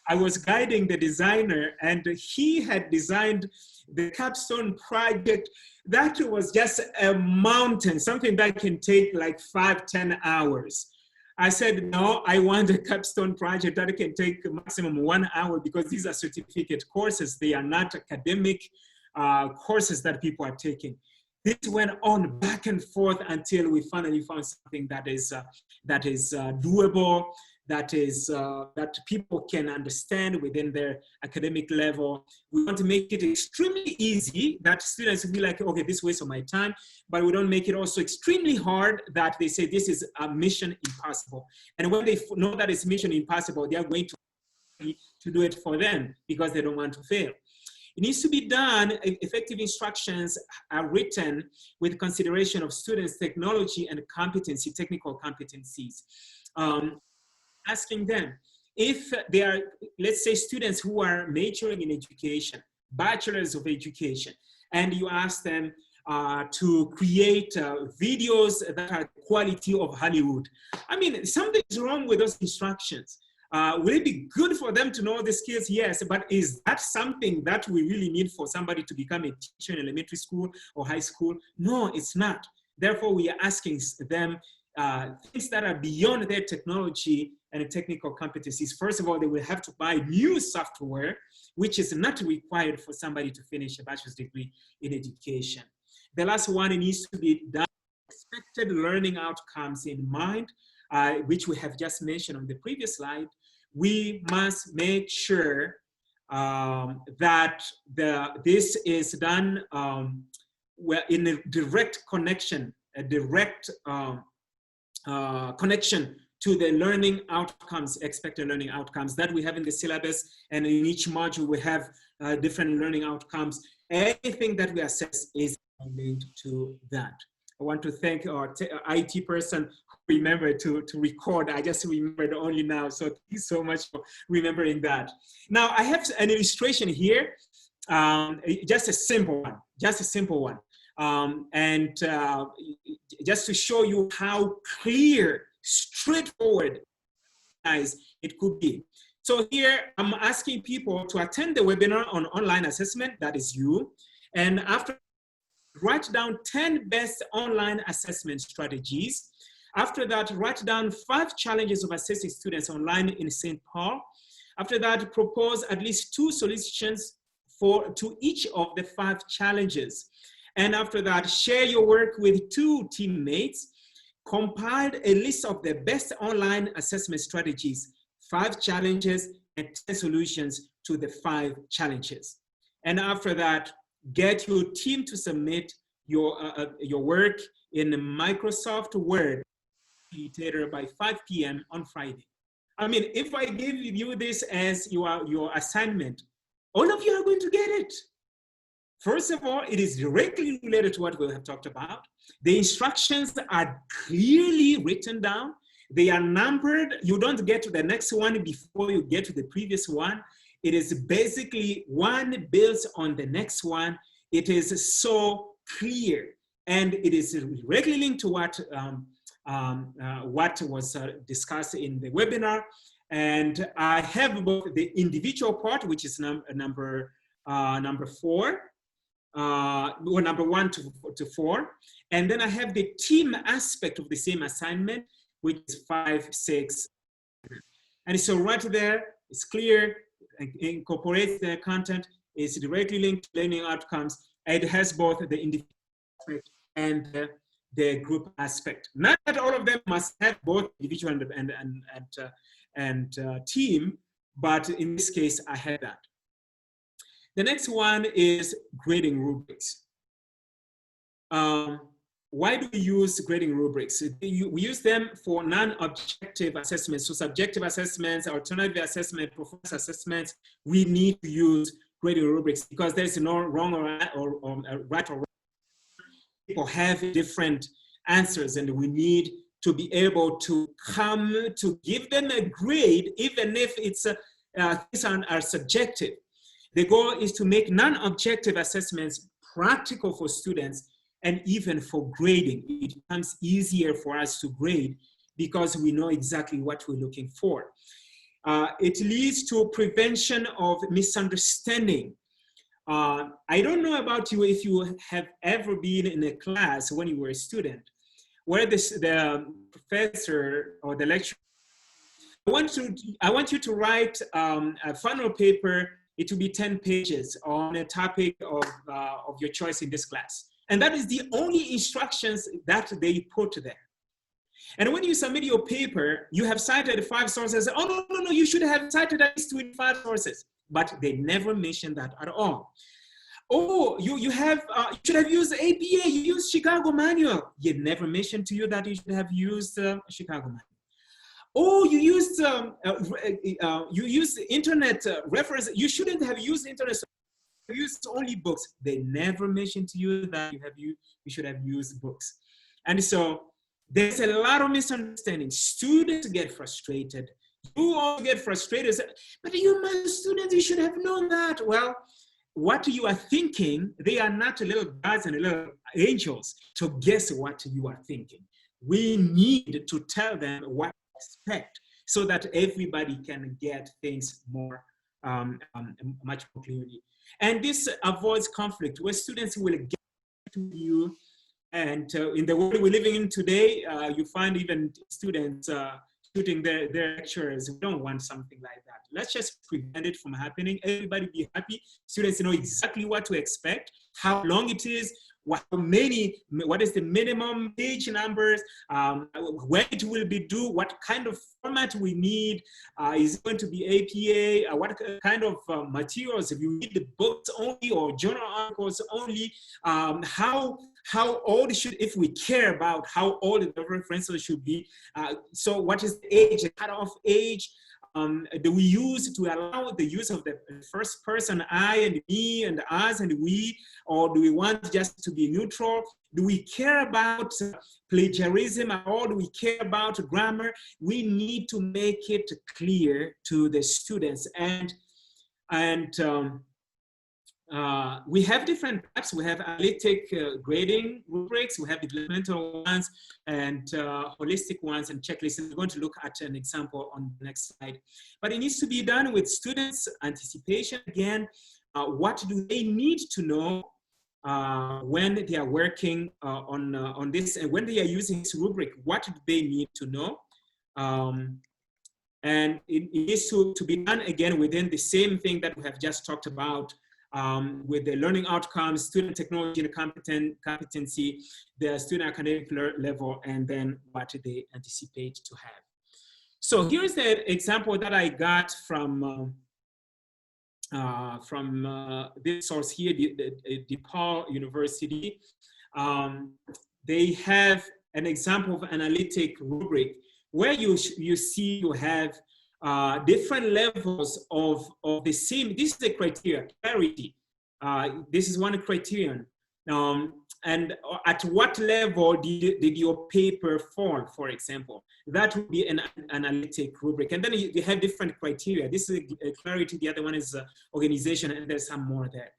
I was guiding the designer and he had designed the capstone project that was just a mountain, something that can take like 5-10 hours. I said, no, I want a capstone project that can take maximum 1 hour because these are certificate courses. They are not academic courses that people are taking. This went on back and forth until we finally found something that is doable, that is that people can understand within their academic level. We want to make it extremely easy that students will be like, okay, this waste of my time, but we don't make it also extremely hard that they say this is a mission impossible. And when they know that it's mission impossible, they are going to do it for them because they don't want to fail. It needs to be done. Effective instructions are written with consideration of students' technology and competency, technical competencies. Asking them if they are, let's say, students who are majoring in education, bachelors of education, and you ask them to create videos that are quality of Hollywood. I mean, something's wrong with those instructions. Will it be good for them to know the skills? Yes, but is that something that we really need for somebody to become a teacher in elementary school or high school? No, it's not. Therefore, we are asking them things that are beyond their technology and technical competencies. First of all, they will have to buy new software, which is not required for somebody to finish a bachelor's degree in education. The last one, it needs to be done with expected learning outcomes in mind, which we have just mentioned on the previous slide. We must make sure that this is done in a direct connection, connection to the learning outcomes, expected learning outcomes that we have in the syllabus, and in each module we have different learning outcomes. Anything that we assess is linked to that. I want to thank our IT person who remembered to record. I just remembered only now, so thank you so much for remembering that. Now I have an illustration here, just a simple one. And just to show you how clear, straightforward it could be. So here I'm asking people to attend the webinar on online assessment, that is you, and after write down 10 best online assessment strategies. After that, write down 5 challenges of assessing students online in St. Paul. After that, propose at least 2 solutions to each of the 5 challenges. And after that, share your work with 2 teammates. Compile a list of the best online assessment strategies, 5 challenges, and 10 solutions to the 5 challenges. And after that, get your team to submit your work in Microsoft Word by 5 p.m. on Friday. I mean, if I give you this as your assignment, all of you are going to get it. First of all, it is directly related to what we have talked about. The instructions are clearly written down. They are numbered. You don't get to the next one before you get to the previous one. It is basically one builds on the next one. It is so clear, and it is directly linked to what was discussed in the webinar. And I have both the individual part, which is number 4, or number 1 to 4, and then I have the team aspect of the same assignment, which is 5, 6, and so right there, it's clear. Incorporates the content, is directly linked to learning outcomes. It has both the individual aspect and the group aspect. Not that all of them must have both individual and team, but in this case, I had that. The next one is grading rubrics. Why do we use grading rubrics? We use them for non-objective assessments. So subjective assessments, alternative assessment, performance assessments, we need to use grading rubrics because there's no wrong or right or wrong. People have different answers, and we need to be able to come to give them a grade, even if it's things are subjective. The goal is to make non-objective assessments practical for students. And even for grading, it becomes easier for us to grade because we know exactly what we're looking for. It leads to prevention of misunderstanding. I don't know about you if you have ever been in a class when you were a student, where the professor or the lecturer, I want you to write a final paper. It will be 10 pages on a topic of your choice in this class. And that is the only instructions that they put there. And when you submit your paper, you have cited 5 sources. Oh, no, no, no, you should have cited at least 25 sources. But they never mention that at all. Oh, you should have used APA, you used Chicago Manual. It never mentioned to you that you should have used Chicago Manual. Oh, you used internet reference. You shouldn't have used internet. You used only books. They never mention to you that you should have used books. And so there's a lot of misunderstanding. Students get frustrated. You all get frustrated. But you, my students, you should have known that. Well, what you are thinking, they are not little gods and little angels to guess what you are thinking. We need to tell them what to expect so that everybody can get things more, much more clearly. And this avoids conflict where students will get to you. And in the world we're living in today, you find even students shooting their lecturers. We don't want something like that. Let's just prevent it from happening. Everybody be happy. Students know exactly what to expect, how long it is, what is the minimum page numbers, when it will be due, what kind of format we need, is it going to be APA, what kind of materials, if you need the books only or journal articles only, how old should, if we care about how old the references should be, so what is the age, the cutoff age, do we use to allow the use of the first person, I and me and us and we, or do we want just to be neutral? Do we care about plagiarism at all? Do we care about grammar? We need to make it clear to the students. And we have different types. We have analytic grading rubrics, we have developmental ones, and holistic ones, and checklists. And we're going to look at an example on the next slide. But it needs to be done with students' anticipation. Again, what do they need to know when they are working on this, and when they are using this rubric, what do they need to know? And it needs to be done again within the same thing that we have just talked about, with the learning outcomes, student technology and competency, the student academic level, and then what they anticipate to have. So here's the example that I got from this source here, the DePaul University. They have an example of analytic rubric where you see you have different levels of the same. This is the criteria, clarity. This is one criterion. And at what level did your paper fall, for example? That would be an analytic rubric. And then you have different criteria. This is clarity, the other one is organization, and there's some more there.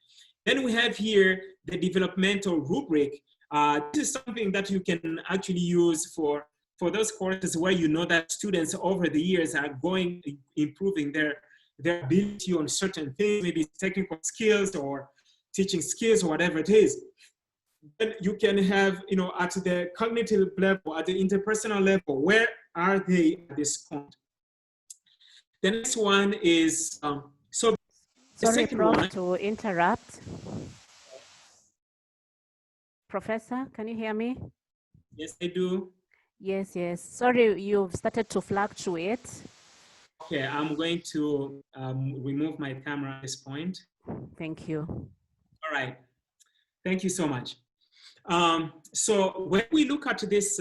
Then we have here the developmental rubric. This is something that you can actually use for those courses where you know that students over the years are improving their ability on certain things, maybe technical skills or teaching skills or whatever it is. Then you can have, at the cognitive level, at the interpersonal level, where are they at this point? The next one is, sorry, Prof, to interrupt. Professor, can you hear me? Yes, I do. Yes. Sorry, you've started to fluctuate. Okay, I'm going to remove my camera at this point. Thank you. All right. Thank you so much. So when we look at this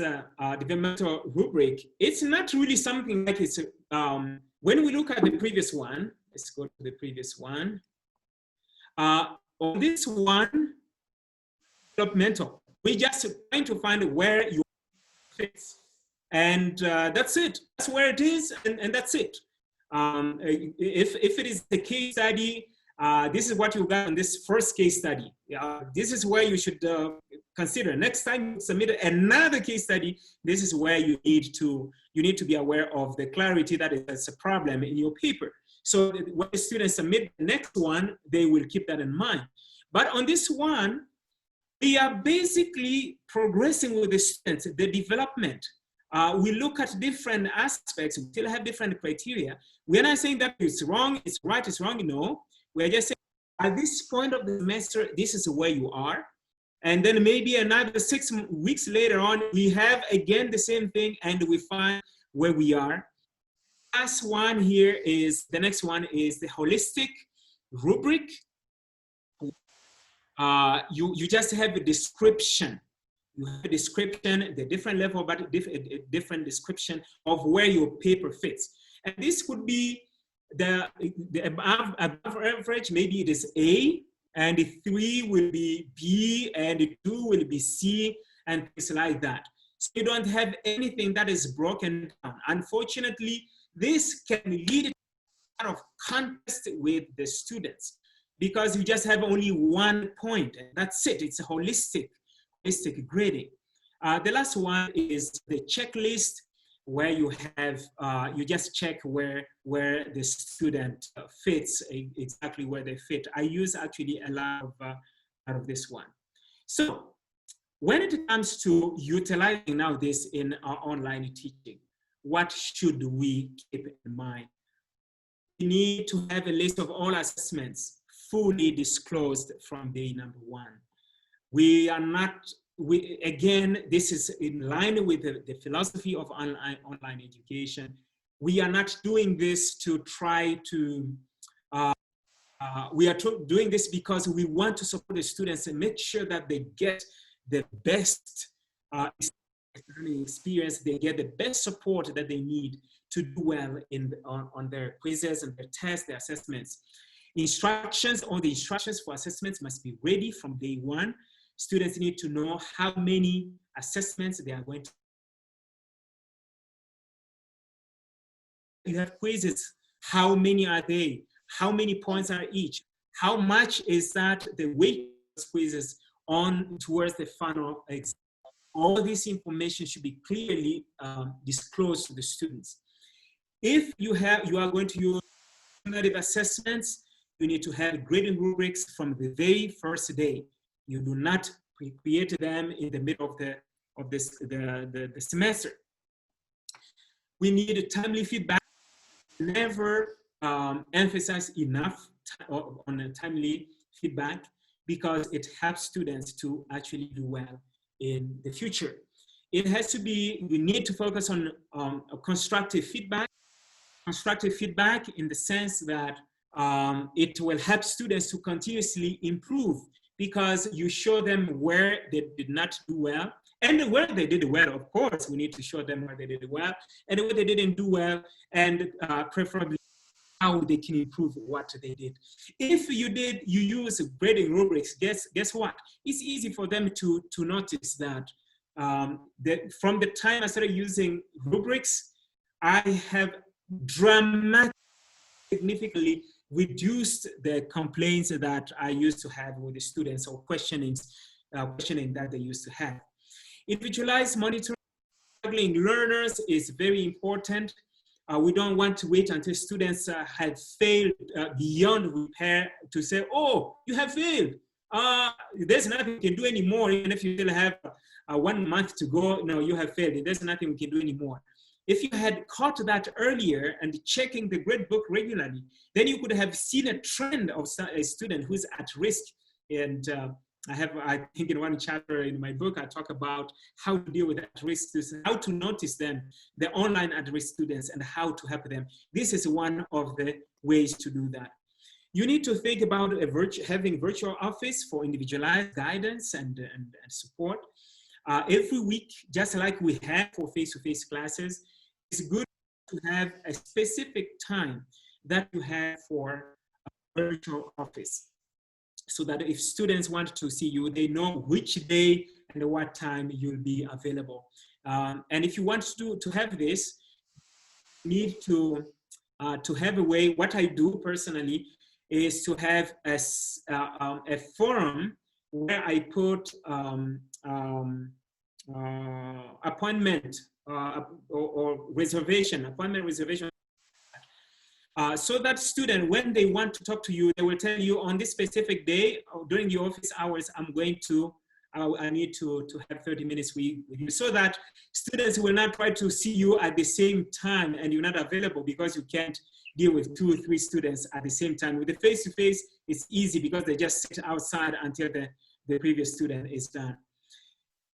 developmental rubric, it's not really something like it's, when we look at the previous one, let's go to the previous one. On this one, developmental, we're just trying to find where you fits. And that's it. That's where it is, and that's it. If it is a case study, this is what you got on this first case study. This is where you should consider. Next time you submit another case study, this is where you need to be aware of the clarity that is a problem in your paper. So when the students submit the next one, they will keep that in mind. But on this one, we are basically progressing with the students, the development. We look at different aspects. We still have different criteria. We're not saying that it's wrong, it's right, it's wrong. No, we're just saying at this point of the semester, this is where you are. And then maybe another 6 weeks later on, we have again the same thing, and we find where we are. Last one here is, the next one is the holistic rubric. You just have a description. You have a description, the different level, but different description of where your paper fits. And this could be the above average, maybe it is A, and the 3 will be B, and the 2 will be C, and things like that. So you don't have anything that is broken down. Unfortunately, this can lead to a lot of contest with the students because you just have only one point, and that's it. It's a holistic grading. The last one is the checklist, where you have, you just check where the student fits, exactly where they fit. I use actually a lot of this one. So when it comes to utilizing now this in our online teaching, what should we keep in mind? We need to have a list of all assessments fully disclosed from day number 1. We are not, again, this is in line with the philosophy of online education. We are not doing this to try to, we are doing this because we want to support the students and make sure that they get the best learning experience, they get the best support that they need to do well on their quizzes and their tests, their assessments. Instructions, all the instructions for assessments must be ready from day 1. Students need to know how many assessments they are going to. You have quizzes, how many are they? How many points are each? How much is that the weight of quizzes on towards the final exam? All this information should be clearly disclosed to the students. If you are going to use formative assessments, you need to have grading rubrics from the very first day. You do not create them in the middle of the semester. We need timely feedback. Never emphasize enough on a timely feedback because it helps students to actually do well in the future. It has to be, we need to focus on constructive feedback. Constructive feedback in the sense that it will help students to continuously improve because you show them where they did not do well and where they did well. Of course, we need to show them where they did well and where they didn't do well, and preferably how they can improve what they did. If you use grading rubrics, guess what? It's easy for them to notice that, from the time I started using rubrics, I have significantly reduced the complaints that I used to have with the students or questioning that they used to have. Individualized monitoring struggling learners is very important. We don't want to wait until students have failed beyond repair to say, oh, you have failed. There's nothing we can do anymore, even if you still have 1 month to go. No, you have failed. There's nothing we can do anymore. If you had caught that earlier and checking the grade book regularly, then you could have seen a trend of a student who's at risk. And I think in one chapter in my book, I talk about how to deal with at-risk students, how to notice them, the online at-risk students, and how to help them. This is one of the ways to do that. You need to think about having virtual office for individualized guidance and support. Every week, just like we have for face-to-face classes, it's good to have a specific time that you have for a virtual office, so that if students want to see you, they know which day and what time you'll be available. And if you want to have this, you need to have a way. What I do personally is to have a forum where I put appointment or reservation, appointment reservation. So that student, when they want to talk to you, they will tell you on this specific day during the office hours, I need to have 30 minutes with you, so that students will not try to see you at the same time and you're not available because you can't deal with 2 or 3 students at the same time. With the face-to-face, it's easy because they just sit outside until the previous student is done.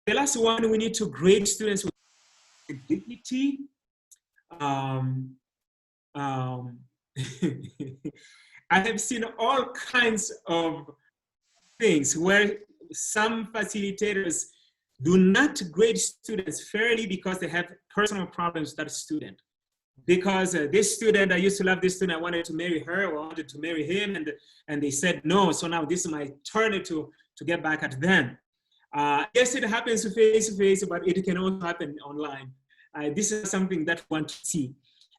The last one, we need to grade students with dignity. I have seen all kinds of things where some facilitators do not grade students fairly because they have personal problems with that student. Because this student, I used to love this student, I wanted to marry her, or I wanted to marry him, and they said no, so now this is my turn to get back at them. Yes, it happens face to face, but it can also happen online. This is something that we want to see.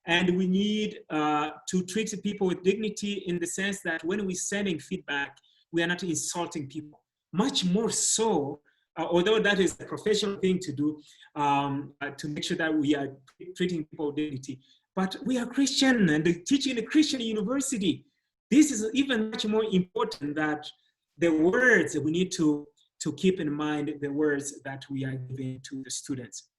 And we need to treat people with dignity in the sense that when we're sending feedback, we are not insulting people. Much more so, although that is a professional thing to do, to make sure that we are treating people with dignity. But we are Christian and teaching in a Christian university. This is even much more important that the words that we need to keep in mind, the words that we are giving to the students.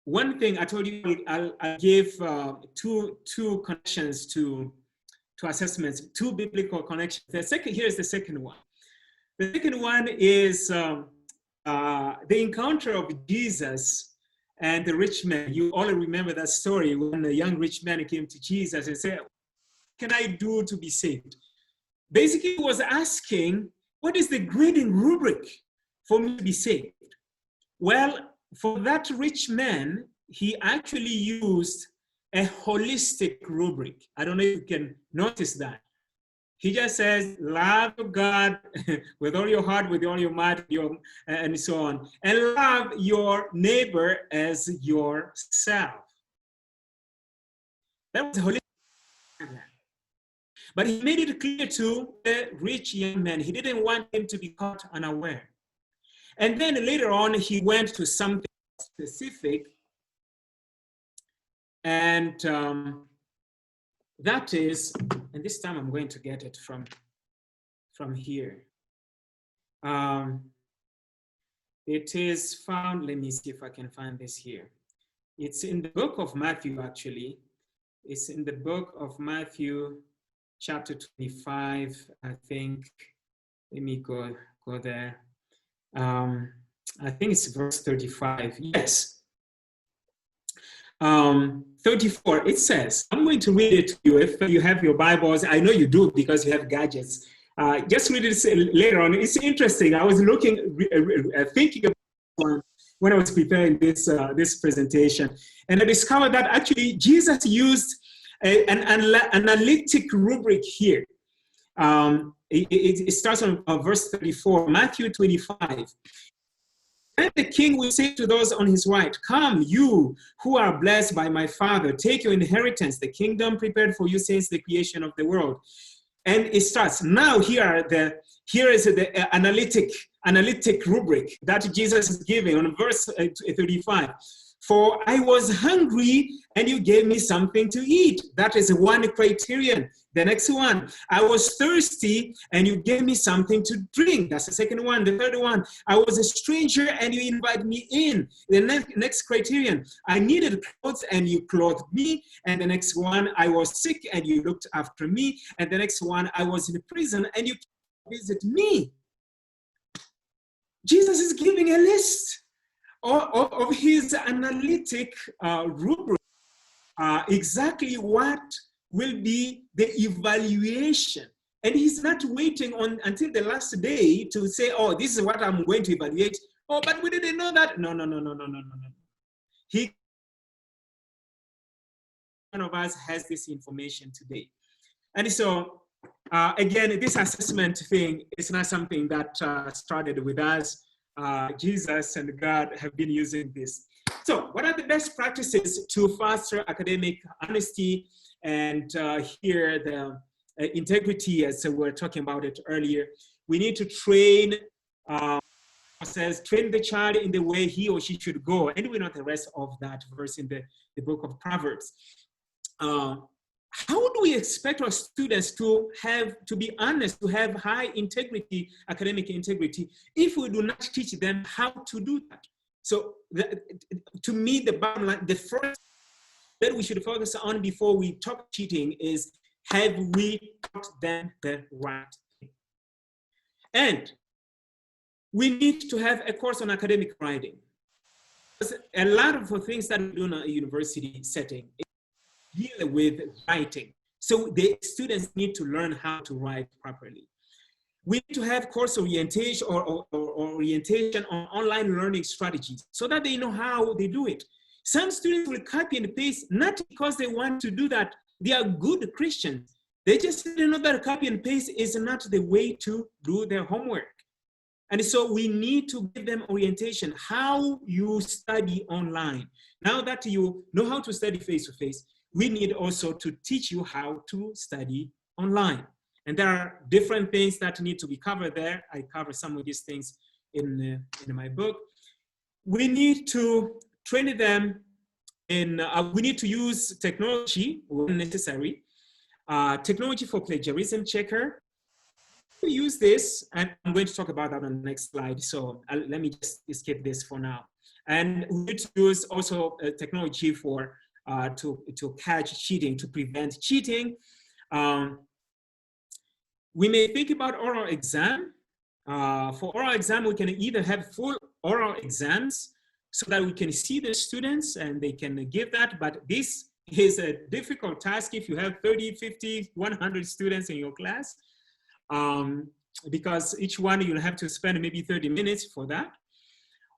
One thing I told you, I'll give two connections to assessments, two biblical connections. Here's the second one. The second one is the encounter of Jesus and the rich man. You all remember that story when the young rich man came to Jesus and said, "What can I do to be saved?" Basically, he was asking, what is the grading rubric for me to be saved? Well, for that rich man, he actually used a holistic rubric. I don't know if you can notice that. He just says, love God with all your heart, with all your mind, and so on. And love your neighbor as yourself. That was holistic. But he made it clear to the rich young man. He didn't want him to be caught unaware. And then later on, he went to something specific. And that is, and this time I'm going to get it from here. It is found, let me see if I can find this here. It's in the book of Matthew, actually. It's in the book of Matthew, chapter 25, I think. Let me go there. I think it's verse 35. Yes. 34, it says, I'm going to read it to you if you have your Bibles. I know you do because you have gadgets. Just read it later on. It's interesting. I was thinking about when I was preparing this presentation, and I discovered that actually Jesus used an analytic rubric here. It starts on verse 34, Matthew 25. And the king will say to those on his right, come, you who are blessed by my Father, take your inheritance, the kingdom prepared for you since the creation of the world. And it starts, now here is the analytic rubric that Jesus is giving on verse 35. For I was hungry and you gave me something to eat. That is one criterion. The next one, I was thirsty and you gave me something to drink. That's the second one. The third one, I was a stranger and you invited me in. The next criterion, I needed clothes and you clothed me. And the next one, I was sick and you looked after me. And the next one, I was in prison and you visited me. Jesus is giving a list of his analytic rubric, exactly what will be the evaluation. And he's not waiting until the last day to say, oh, this is what I'm going to evaluate. Oh, but we didn't know that. No. One of us has this information today. And so, again, this assessment thing is not something that started with us. Jesus and God have been using this. So what are the best practices to foster academic honesty and here the integrity, as we were talking about it earlier? We need to train train the child in the way he or she should go. And we know the rest of that verse in the book of Proverbs. How do we expect our students to be honest, to have high integrity, academic integrity, if we do not teach them how to do that? So to me, the bottom line, the first that we should focus on before we talk cheating is, have we taught them the right And we need to have a course on academic writing. A lot of the things that we do in a university setting deal with writing. So the students need to learn how to write properly. We need to have course orientation or orientation on online learning strategies so that they know how they do it. Some students will copy and paste, not because they want to do that. They are good Christians. They just know that copy and paste is not the way to do their homework. And so we need to give them orientation, how you study online. Now that you know how to study face-to-face, we need also to teach you how to study online. And there are different things that need to be covered there. I cover some of these things in my book. We need to train them in, we need to use technology when necessary. Technology for plagiarism checker. We use this, and I'm going to talk about that on the next slide. So let me just skip this for now. And we need to use also technology for to catch cheating, to prevent cheating. We may think about oral exam. For oral exam, we can either have full oral exams so that we can see the students and they can give that, but this is a difficult task if you have 30, 50, 100 students in your class, because each one you'll have to spend maybe 30 minutes for that.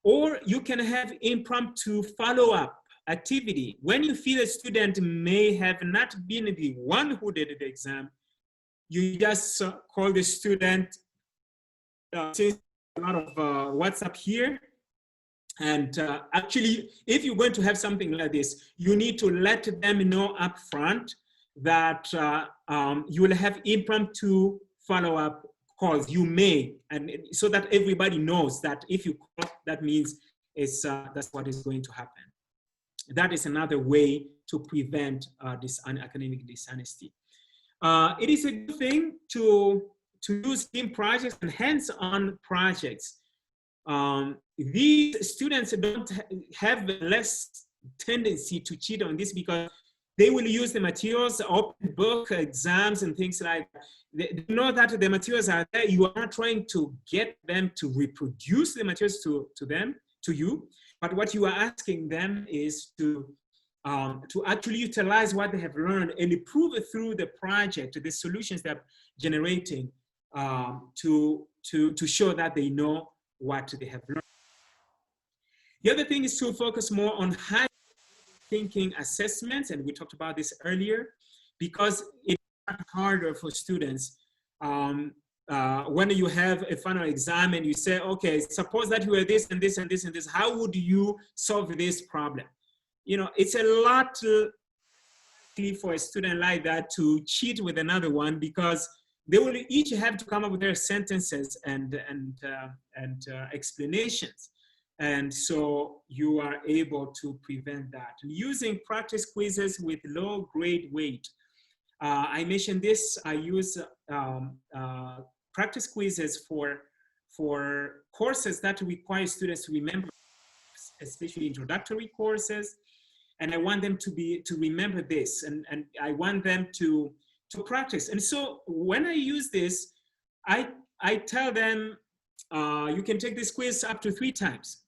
Or you can have impromptu follow-up activity. When you feel a student may have not been the one who did the exam, you just call the student, since a lot of WhatsApp here. And actually, if you're going to have something like this, you need to let them know up front that you will have impromptu follow-up calls. You may, and so that everybody knows that if you call, that means it's, that's what is going to happen. That is another way to prevent this academic dishonesty. It is a good thing to use team projects and hands-on projects. These students don't have less tendency to cheat on this because they will use the materials, open book exams and things like that. They know that the materials are there. You are not trying to get them to reproduce the materials to you, but what you are asking them is to actually utilize what they have learned and improve it through the project, the solutions they're generating, to show that they know what they have learned. The other thing is to focus more on high thinking assessments, and we talked about this earlier, because it's harder for students when you have a final exam and you say, okay, suppose that you were this and this and this and this, how would you solve this problem? You know, it's a lot for a student like that to cheat with another one, because they will each have to come up with their sentences and explanations. And so you are able to prevent that. Using practice quizzes with low grade weight. I mentioned this, I use practice quizzes for courses that require students to remember, especially introductory courses. And I want them to remember this, and I want them to practice. And so when I use this, I tell them, you can take this quiz up to 3 times.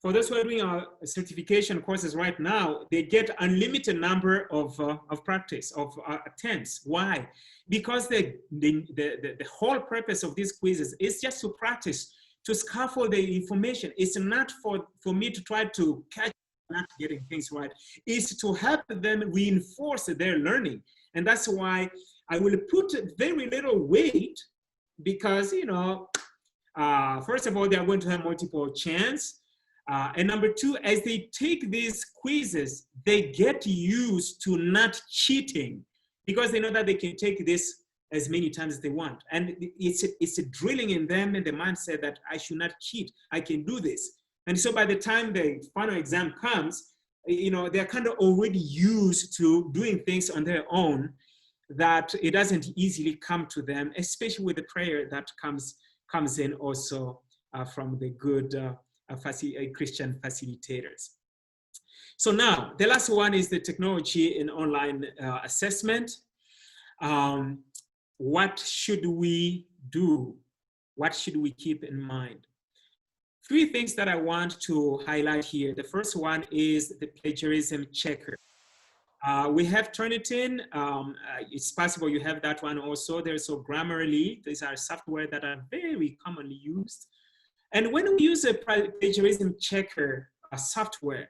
For those who are doing our certification courses right now, they get unlimited number of practice, of attempts. Why? Because the whole purpose of these quizzes is just to practice, to scaffold the information. It's not for me to try to catch not getting things right. It's to help them reinforce their learning. And that's why I will put very little weight, because, you know, first of all, they are going to have multiple chance. And number 2, as they take these quizzes, they get used to not cheating, because they know that they can take this as many times as they want. And it's a drilling in them and the mindset that I should not cheat, I can do this. And so by the time the final exam comes, you know, they're kind of already used to doing things on their own, that it doesn't easily come to them, especially with the prayer that comes in also from the good Christian facilitators. So now, the last one is the technology in online assessment. What should we do What should we keep in mind? Three things that I want to highlight here. The first one is the plagiarism checker. We have Turnitin. It's possible you have that one also. There's so Grammarly. These are software that are very commonly used. And when we use a plagiarism checker software,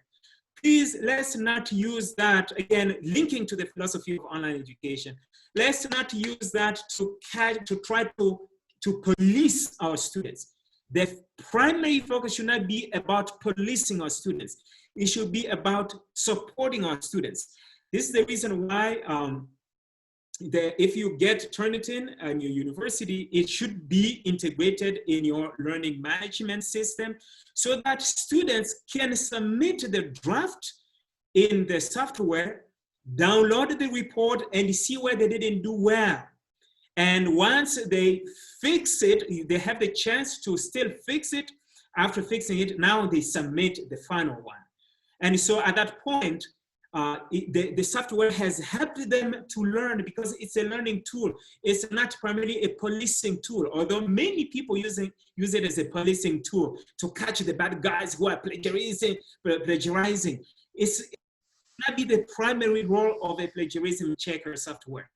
please let's not use that, again, linking to the philosophy of online education. Let's not use that to try to police our students. The primary focus should not be about policing our students. It should be about supporting our students. This is the reason why if you get Turnitin in your university, it should be integrated in your learning management system so that students can submit the draft in the software, download the report, and see where they didn't do well. And once they fix it, they have the chance to still fix it. After fixing it, now they submit the final one. And so at that point, the software has helped them to learn because it's a learning tool. It's not primarily a policing tool, although many people use it as a policing tool to catch the bad guys who are plagiarizing. It's not be the primary role of a plagiarism checker software.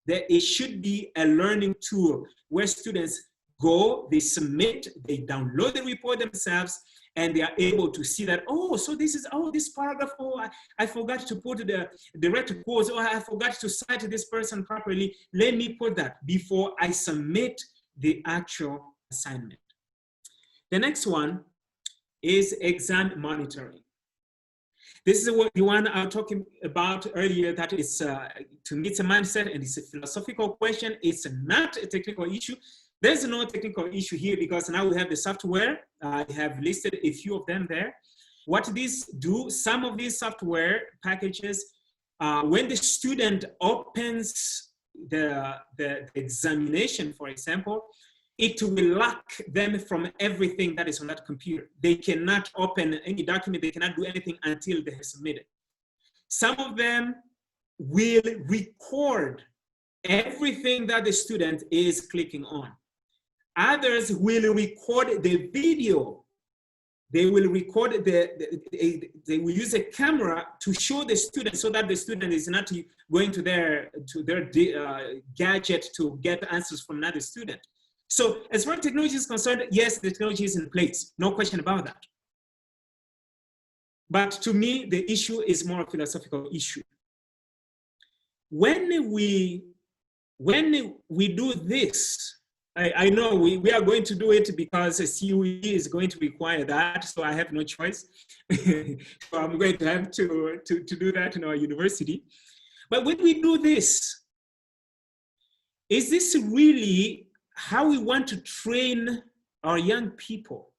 That it should be a learning tool where students go, they submit, they download the report themselves, and they are able to see that, oh, so this is, oh, this paragraph, oh, I forgot to put the direct quotes, or I forgot to cite this person properly. Let me put that before I submit the actual assignment. The next one is exam monitoring. This is what the one I was talking about earlier, that is, to me, it's a mindset and it's a philosophical question. It's not a technical issue. There's no technical issue here because now we have the software. I have listed a few of them there. What these do, some of these software packages, when the student opens the examination, for example, it will lock them from everything that is on that computer. They cannot open any document, they cannot do anything until they have submitted. Some of them will record everything that the student is clicking on. Others will record the video. They will record they will use a camera to show the student so that the student is not going to their gadget to get answers from another student. So as far as technology is concerned, yes, the technology is in place, no question about that. But to me, the issue is more a philosophical issue. When we do this, I know we are going to do it because CUE is going to require that, so I have no choice. So I'm going to have to do that in our university. But when we do this, is this really how we want to train our young people?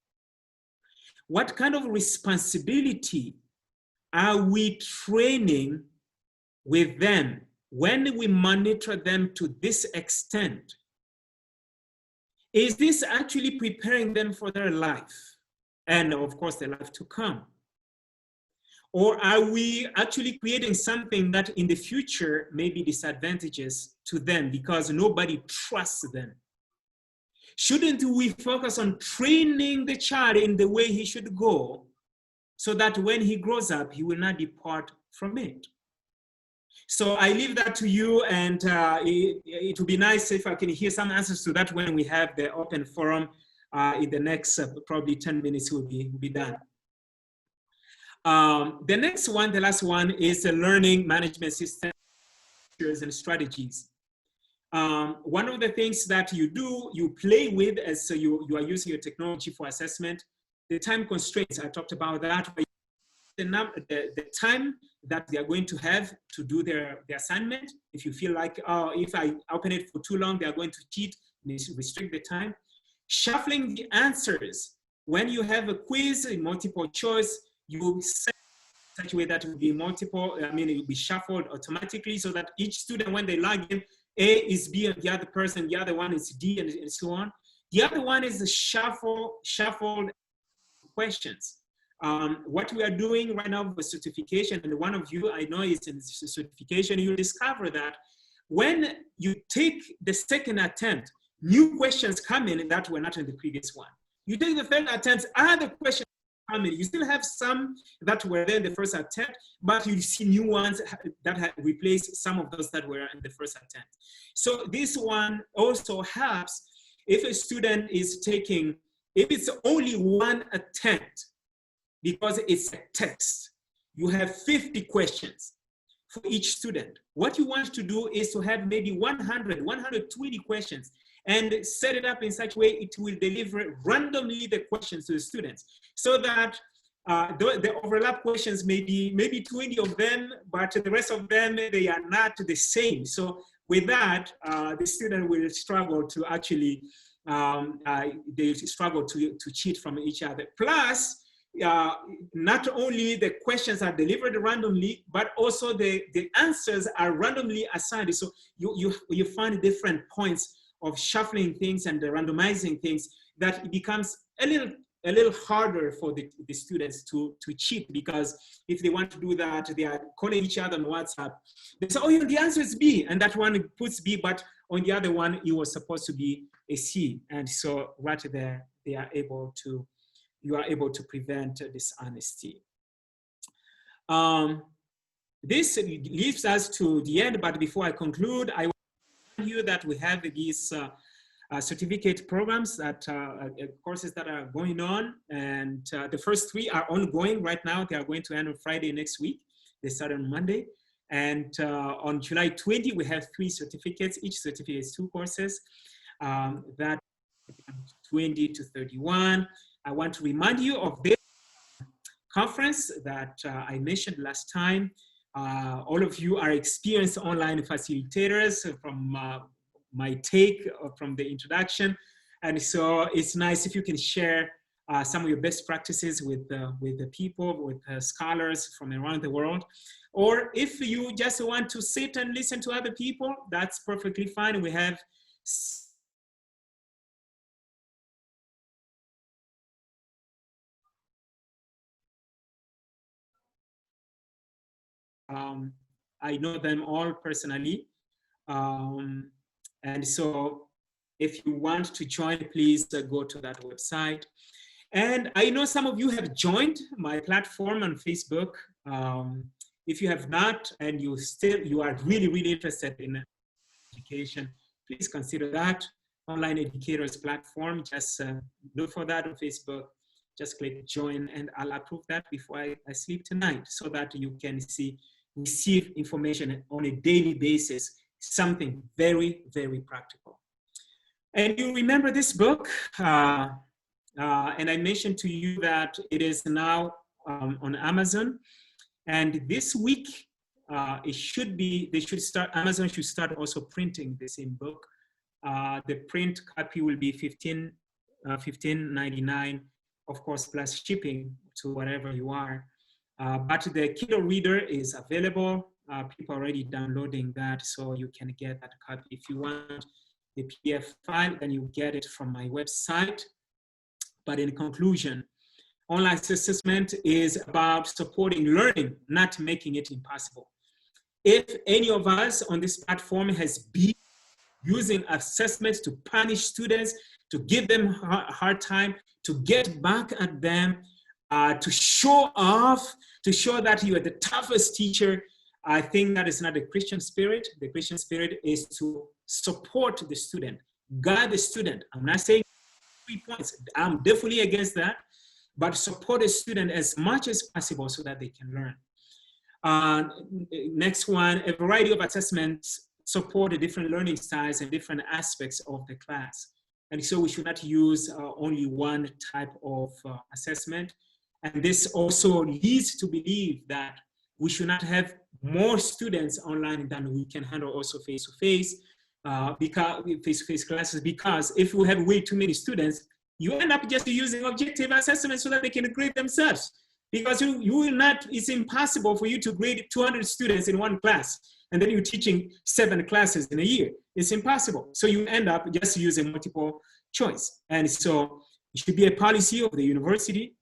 What kind of responsibility are we training with them when we monitor them to this extent? Is this actually preparing them for their life and of course their life to come? Or are we actually creating something that in the future may be disadvantageous to them because nobody trusts them? Shouldn't we focus on training the child in the way he should go so that when he grows up, he will not depart from it? So I leave that to you, and it would be nice if I can hear some answers to that when we have the open forum in the next probably 10 minutes will be done. The next one, the last one, is the learning management system and strategies. One of the things that you do, you play with as you are using your technology for assessment, the time constraints, I talked about that. The time that they are going to have to do their assignment. If you feel like, oh, if I open it for too long, they are going to cheat, restrict the time. Shuffling the answers. When you have a quiz in multiple choice, you set in such a way that it will be multiple, it will be shuffled automatically so that each student, when they log in, A is B and the other person, the other one is D and so on. The other one is the shuffled questions. What we are doing right now with certification, and one of you I know is in certification, you discover that when you take the second attempt, new questions come in that were not in the previous one. You take the third attempt, other questions come in. You still have some that were there in the first attempt, but you see new ones that have replaced some of those that were in the first attempt. So this one also helps if a student is taking, if it's only one attempt, because it's a test, you have 50 questions for each student. What you want to do is to have maybe 100, 120 questions and set it up in such a way it will deliver randomly the questions to the students, so that the overlap questions may be maybe 20 of them, but the rest of them, they are not the same. So with that, the student will struggle to actually, they struggle to cheat from each other. Plus, not only the questions are delivered randomly, but also the answers are randomly assigned. So you find different points of shuffling things and randomizing things, that it becomes a little harder for the students to cheat, because if they want to do that, they are calling each other on WhatsApp. They say, oh, yeah, the answer is B, and that one puts B, but on the other one, it was supposed to be a C. And so right there, you are able to prevent dishonesty. This leads us to the end, but before I conclude, I want to remind you that we have these certificate programs, that courses that are going on, and the first 3 are ongoing right now. They are going to end on Friday next week. They start on Monday. And on July 20, we have 3 certificates. Each certificate is 2 courses. That 20 to 31. I want to remind you of this conference that I mentioned last time. All of you are experienced online facilitators from my take from the introduction. And so it's nice if you can share some of your best practices with the people, with scholars from around the world. Or if you just want to sit and listen to other people, that's perfectly fine. We have I know them all personally. And so if you want to join, please go to that website. And I know some of you have joined my platform on Facebook. If you have not, and you are really, really interested in education, please consider that online educators platform. Just look for that on Facebook. Just click join, and I'll approve that before I sleep tonight, so that you can receive information on a daily basis, something very, very practical. And you remember this book, and I mentioned to you that it is now on Amazon. And this week, Amazon should start also printing the same book. The print copy will be $15.99, of course, plus shipping to wherever you are. But the Kindle reader is available. People are already downloading that, so you can get that copy. If you want the PDF file, then you get it from my website. But in conclusion, online assessment is about supporting learning, not making it impossible. If any of us on this platform has been using assessments to punish students, to give them a hard time, to get back at them, to show off, to show that you are the toughest teacher, I think that is not the Christian spirit. The Christian spirit is to support the student, guide the student. I'm not saying 3 points. I'm definitely against that, but support the student as much as possible so that they can learn. Next one, a variety of assessments support the different learning styles and different aspects of the class. And so we should not use only one type of assessment. And this also leads to believe that we should not have more students online than we can handle also face-to-face classes, because if we have way too many students, you end up just using objective assessments so that they can grade themselves. Because you will not, it's impossible for you to grade 200 students in one class, and then you're teaching 7 classes in a year. It's impossible. So you end up just using multiple choice. And so it should be a policy of the university,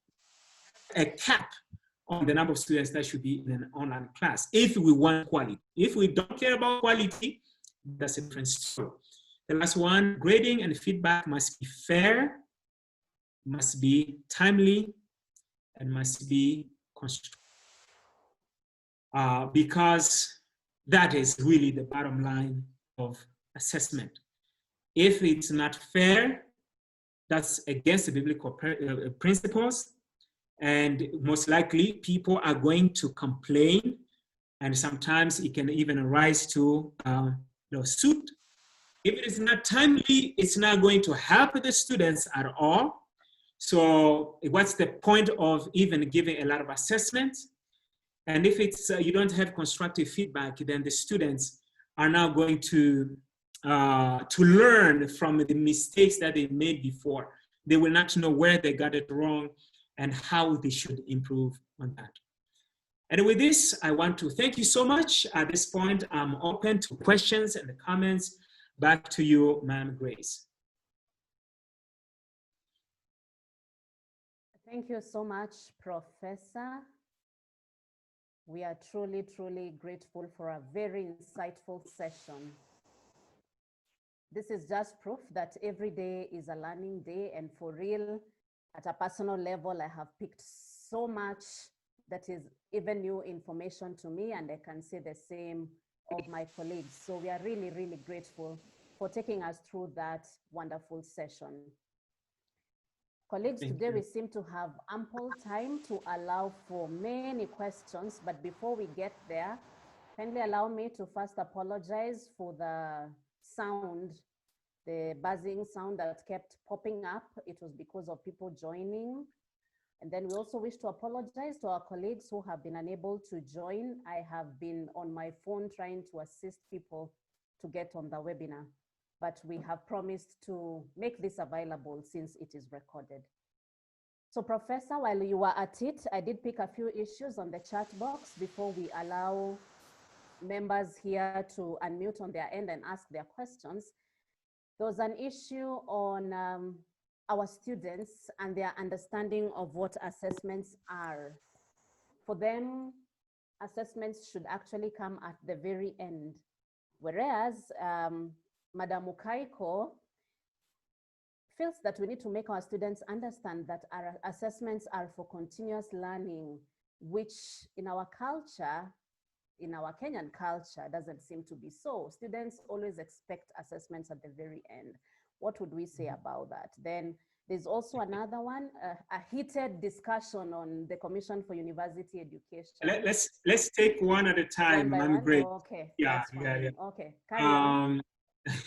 a cap on the number of students that should be in an online class if we want quality. If we don't care about quality, that's a different story. The last one, grading and feedback must be fair, must be timely, and must be constructive. Because that is really the bottom line of assessment. If it's not fair, that's against the biblical principles, and most likely people are going to complain, and sometimes it can even rise to lawsuit. If it is not timely, it's not going to help the students at all. So what's the point of even giving a lot of assessments? And if it's you don't have constructive feedback, then the students are now going to learn from the mistakes that they made before. They will not know where they got it wrong and how they should improve on that. And with this, I want to thank you so much. At this point, I'm open to questions and comments. Back to you, Ma'am Grace. Thank you so much, Professor. We are truly, truly grateful for a very insightful session. This is just proof that every day is a learning day, and for real, at a personal level, I have picked so much that is even new information to me, and I can say the same of my colleagues. So we are really, really grateful for taking us through that wonderful session. Colleagues, today we seem to have ample time to allow for many questions, but before we get there, kindly allow me to first apologize for the sound, the buzzing sound that kept popping up. It was because of people joining. And then we also wish to apologize to our colleagues who have been unable to join. I have been on my phone trying to assist people to get on the webinar, but we have promised to make this available since it is recorded. So Professor, while you were at it, I did pick a few issues on the chat box before we allow members here to unmute on their end and ask their questions. There was an issue on our students and their understanding of what assessments are. For them, assessments should actually come at the very end, whereas Madam Ukaiko feels that we need to make our students understand that our assessments are for continuous learning, which in our culture, in our Kenyan culture, doesn't seem to be so. Students always expect assessments at the very end. What would we say about that? Then there's also another one, a heated discussion on the Commission for University Education. Let's take one at a time. One by one? Great. Oh, okay, yeah, that's fine. yeah. Okay, carry on.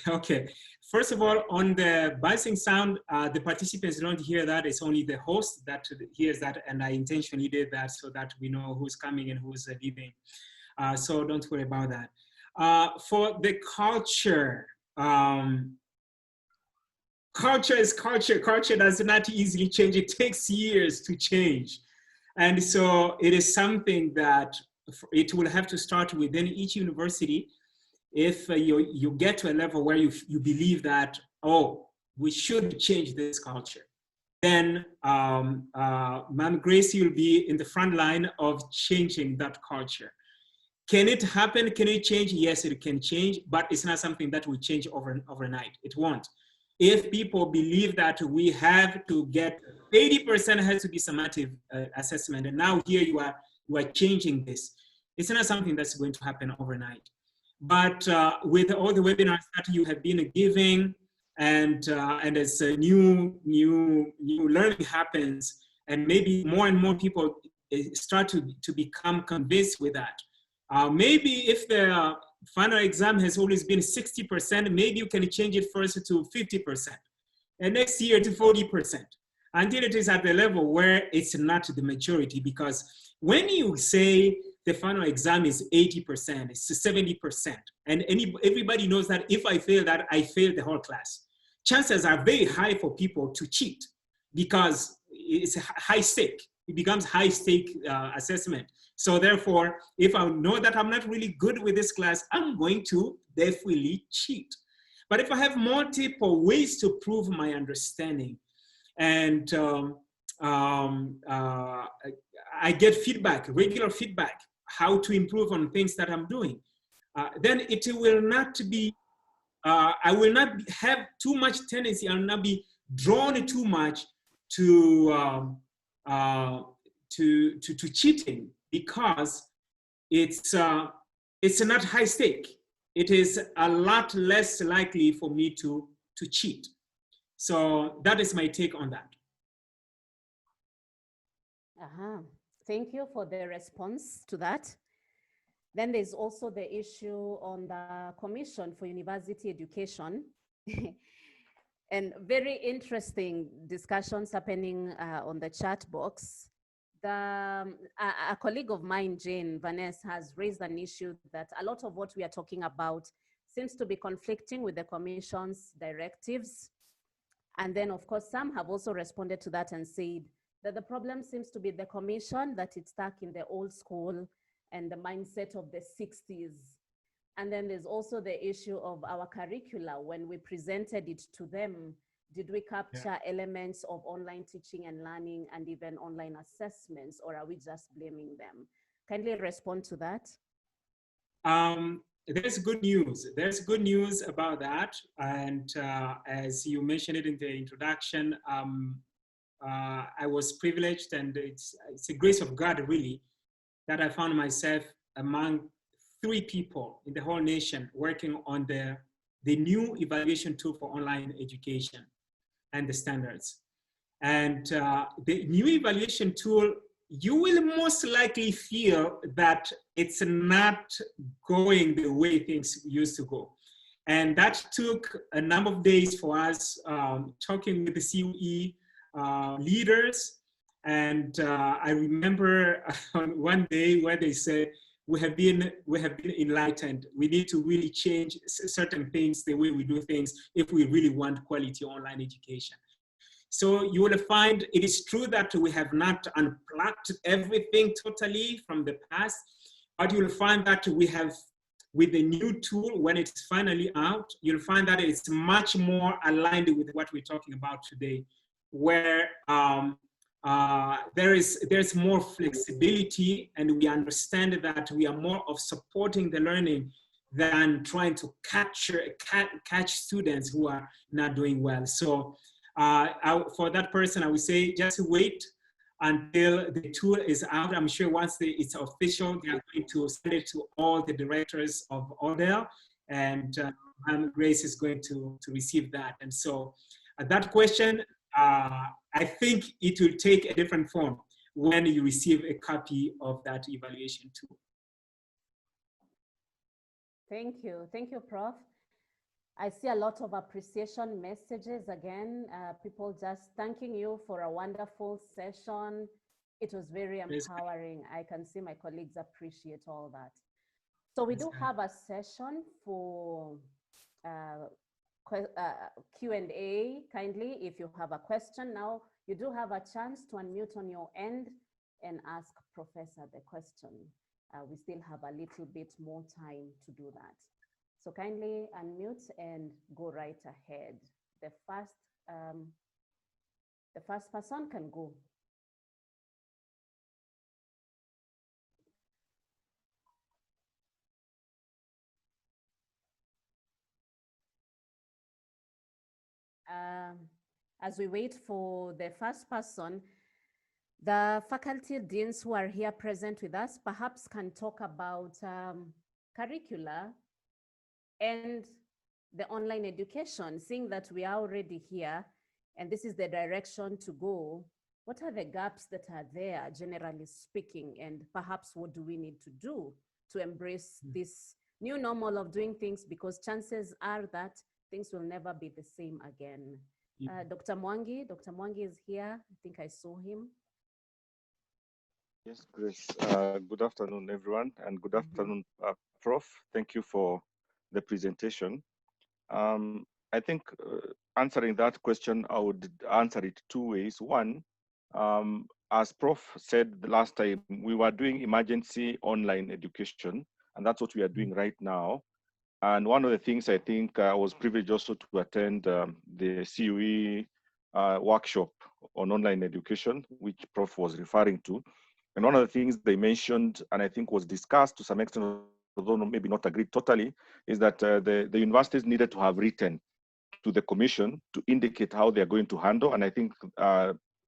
Okay, first of all, on the buzzing sound, the participants don't hear that. It's only the host that hears that, and I intentionally did that so that we know who's coming and who's leaving. So don't worry about that. For the culture, culture is culture. Culture does not easily change. It takes years to change. And so it is something that it will have to start within each university. If you get to a level where you believe that, oh, we should change this culture, then Ma'am Gracie will be in the front line of changing that culture. Can it happen? Can it change? Yes, it can change, but it's not something that will change overnight. It won't. If people believe that we have to get 80% has to be summative assessment, and now here you are changing this, it's not something that's going to happen overnight. But with all the webinars that you have been giving, and as new learning happens, and maybe more and more people start to become convinced with that. Maybe if the final exam has always been 60%, maybe you can change it first to 50%, and next year to 40%, until it is at the level where it's not the majority. Because when you say the final exam is 80%, it's 70%, and everybody knows that if I fail that, I failed the whole class. Chances are very high for people to cheat because it's a high stake. It becomes high stake assessment. So therefore, if I know that I'm not really good with this class, I'm going to definitely cheat. But if I have multiple ways to prove my understanding, and I get feedback, regular feedback, how to improve on things that I'm doing, then it will not be I will not have too much tendency. I will not be drawn too much to to cheating, because it's not high stake. It is a lot less likely for me to cheat. So that is my take on that. Thank you for the response to that. Then there's also the issue on the Commission for University Education. And very interesting discussions happening on the chat box. A colleague of mine, Jane Vanessa, has raised an issue that a lot of what we are talking about seems to be conflicting with the Commission's directives. And then, of course, some have also responded to that and said that the problem seems to be the Commission, that it's stuck in the old school and the mindset of the 60s. And then there's also the issue of our curricula. When we presented it to them, did we capture elements of online teaching and learning and even online assessments, or are we just blaming them? Kindly respond to that. There's good news. There's good news about that. And as you mentioned it in the introduction, I was privileged, and it's a grace of God, really, that I found myself among 3 people in the whole nation working on the new evaluation tool for online education and the standards. And the new evaluation tool, you will most likely feel that it's not going the way things used to go. And that took a number of days for us, talking with the CUE leaders. And I remember one day where they said, we have been enlightened. We need to really change certain things, the way we do things, if we really want quality online education. So you will find it is true that we have not unplugged everything totally from the past, but you'll find that we have, with the new tool, when it's finally out, you'll find that it's much more aligned with what we're talking about today, where there's more flexibility, and we understand that we are more of supporting the learning than trying to catch students who are not doing well. So for that person, I would say just wait until the tool is out. I'm sure once it's official, they are going to send it to all the directors of ODEL, and Grace is going to receive that. And so that question, I think it will take a different form when you receive a copy of that evaluation tool. Thank you, Prof. I see a lot of appreciation messages again, people just thanking you for a wonderful session. It was very empowering. I can see my colleagues appreciate all that. So we do have a session for Q&A. Kindly, if you have a question now, you do have a chance to unmute on your end and ask Professor the question. We still have a little bit more time to do that. So kindly unmute and go right ahead. The first person can go. As we wait for the first person, the faculty deans who are here present with us perhaps can talk about curricula and the online education, seeing that we are already here and this is the direction to go. What are the gaps that are there, generally speaking, and perhaps what do we need to do to embrace this new normal of doing things, because chances are that things will never be the same again. Dr. Mwangi is here. I think I saw him. Yes, Grace. Good afternoon, everyone, and good afternoon, Prof. Thank you for the presentation. I think answering that question, I would answer it 2 ways. One, as Prof said the last time, we were doing emergency online education, and that's what we are doing right now. And one of the things I think I was privileged also to attend the CUE workshop on online education, which Prof was referring to. And one of the things they mentioned, and I think was discussed to some extent, although maybe not agreed totally, is that the universities needed to have written to the commission to indicate how they are going to handle. And I think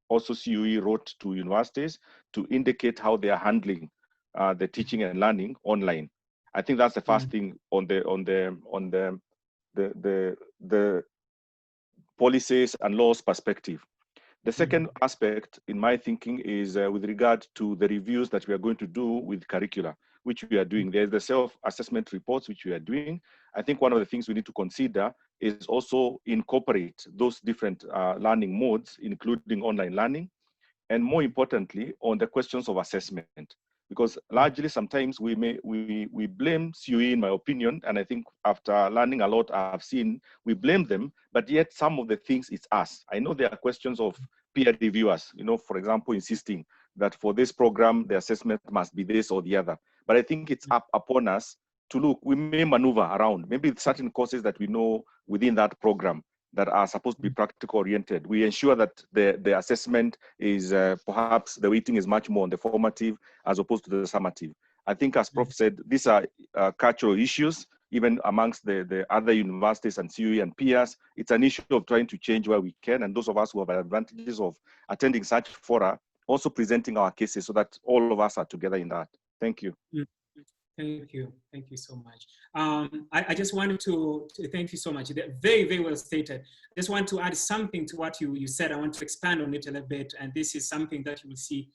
also CUE wrote to universities to indicate how they are handling the teaching and learning online. I think that's the first thing on the policies and laws perspective. The second aspect in my thinking is with regard to the reviews that we are going to do with curricula, which we are doing. There's the self-assessment reports, which we are doing. I think one of the things we need to consider is also incorporate those different learning modes, including online learning, and more importantly, on the questions of assessment. Because largely sometimes we blame CUE, in my opinion, and I think after learning a lot I've seen, we blame them, but yet some of the things it's us. I know there are questions of peer reviewers, for example, insisting that for this program, the assessment must be this or the other. But I think it's up upon us to look, we may maneuver around, maybe certain courses that we know within that program that are supposed to be practical oriented. We ensure that the assessment is perhaps the weighting is much more on the formative as opposed to the summative. I think as Prof said, these are cultural issues, even amongst the other universities and CUE and peers. It's an issue of trying to change where we can, and those of us who have advantages of attending such fora, also presenting our cases so that all of us are together in that. Thank you. Thank you. Thank you so much. I just wanted to thank you so much. They're very, very well stated. I just want to add something to what you said. I want to expand on it a little bit. And this is something that you will see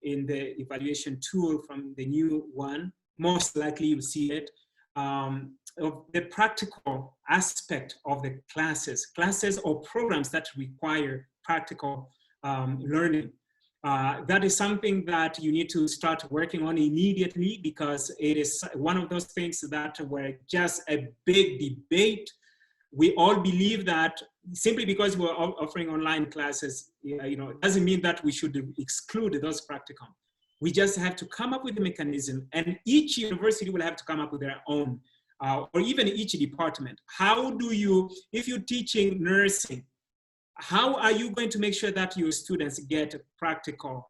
in the evaluation tool from the new one. Most likely you'll see it. Of the practical aspect of the classes or programs that require practical learning. That is something that you need to start working on immediately, because it is one of those things that were just a big debate. We all believe that simply because we're offering online classes, it doesn't mean that we should exclude those practicum. We just have to come up with a mechanism, and each university will have to come up with their own, or even each department. How do you, if you're teaching nursing, how are you going to make sure that your students get practicum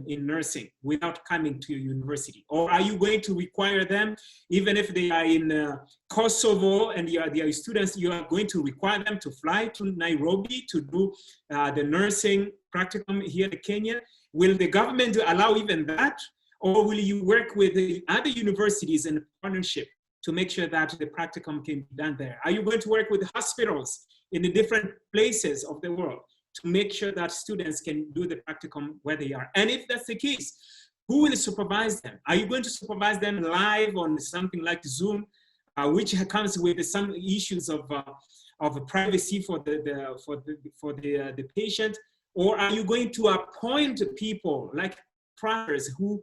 in nursing without coming to your university? Or are you going to require them, even if they are in Kosovo and they are students, you are going to require them to fly to Nairobi to do the nursing practicum here in Kenya? Will the government allow even that? Or will you work with the other universities in partnership to make sure that the practicum can be done there? Are you going to work with hospitals in the different places of the world to make sure that students can do the practicum where they are? And if that's the case, who will supervise them? Are you going to supervise them live on something like Zoom, which comes with some issues of privacy for the patient? Or are you going to appoint people like proctors who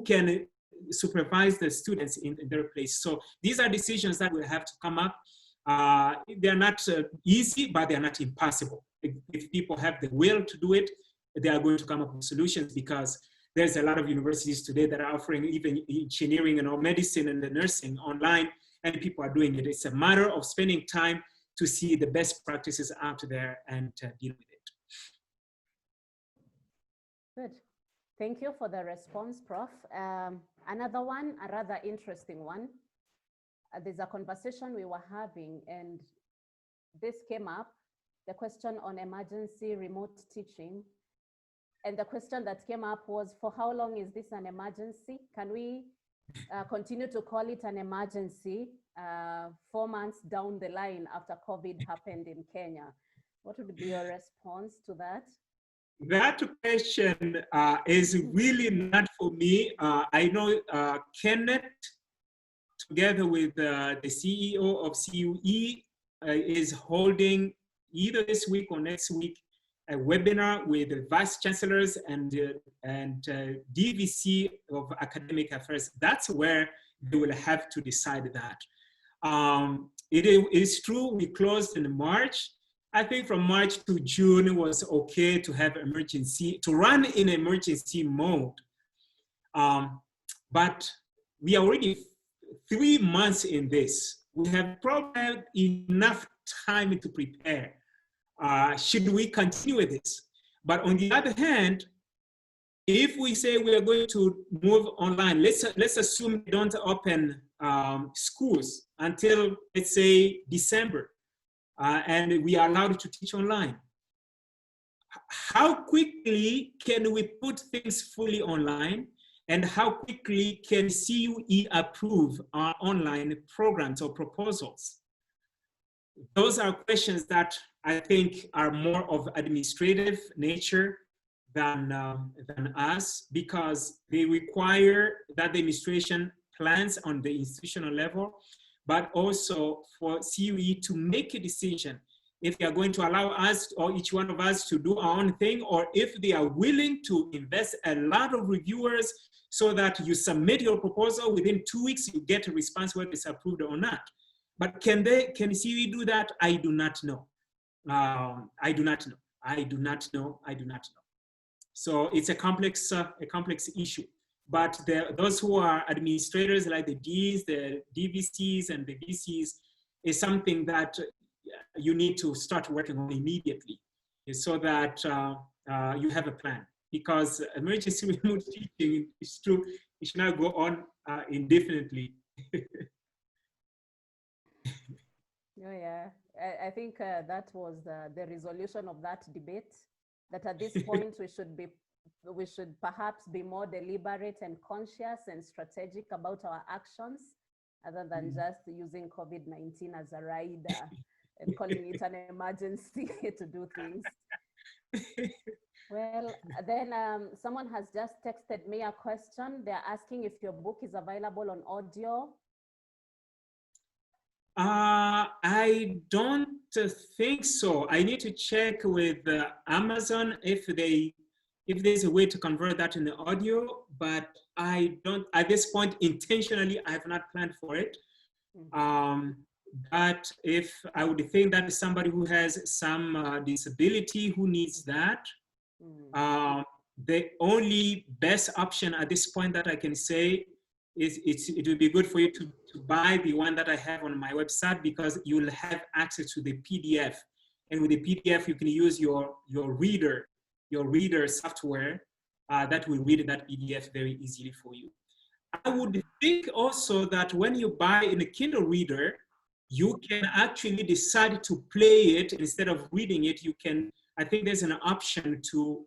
can supervise the students in their place? So these are decisions that will have to come up. They're not easy, but they're not impossible. If people have the will to do it, they are going to come up with solutions, because there's a lot of universities today that are offering even engineering and medicine and the nursing online, and people are doing it. It's a matter of spending time to see the best practices out there and deal with it. Good. Thank you for the response, Prof. Another one, a rather interesting one. There's a conversation we were having, and this came up, the question on emergency remote teaching. And the question that came up was, for how long is this an emergency? Can we continue to call it an emergency 4 months down the line after COVID happened in Kenya? What would be your response to that? That question is really not for me. I know Kenneth, together with the CEO of CUE, is holding either this week or next week a webinar with the vice chancellors and DVC of academic affairs. That's where they will have to decide that. It is true we closed in March. I think from March to June it was okay to have to run in emergency mode. But we are already 3 months in this. We have probably enough time to prepare. Should we continue with this? But on the other hand, if we say we are going to move online, let's assume they don't open schools until, let's say, December, and we are allowed to teach online. How quickly can we put things fully online? And how quickly can CUE approve our online programs or proposals? Those are questions that I think are more of administrative nature than us, because they require that the administration plans on the institutional level, but also for CUE to make a decision if they are going to allow us or each one of us to do our own thing, or if they are willing to invest a lot of reviewers so that you submit your proposal within 2 weeks, you get a response whether it's approved or not. But can CUE do that? I do not know. I do not know. So it's a complex issue. But those who are administrators, like the Ds, the DVCs, and the VCs, is something that you need to start working on immediately, so that you have a plan. Because emergency remote teaching is true, it should not go on indefinitely. Oh, yeah, I think that was the resolution of that debate, that at this point we should perhaps be more deliberate and conscious and strategic about our actions, other than just using COVID-19 as a rider and calling it an emergency to do things. Well, then someone has just texted me a question. They're asking if your book is available on audio. I don't think so. I need to check with Amazon if there's a way to convert that in the audio, but I don't, at this point, intentionally, I have not planned for it. But if I would think that is somebody who has some disability who needs that, the only best option at this point that I can say is it will be good for you to buy the one that I have on my website, because you'll have access to the PDF. And with the PDF, you can use your reader software that will read that PDF very easily for you. I would think also that when you buy in a Kindle reader, you can actually decide to play it instead of reading it. You can, I think there's an option to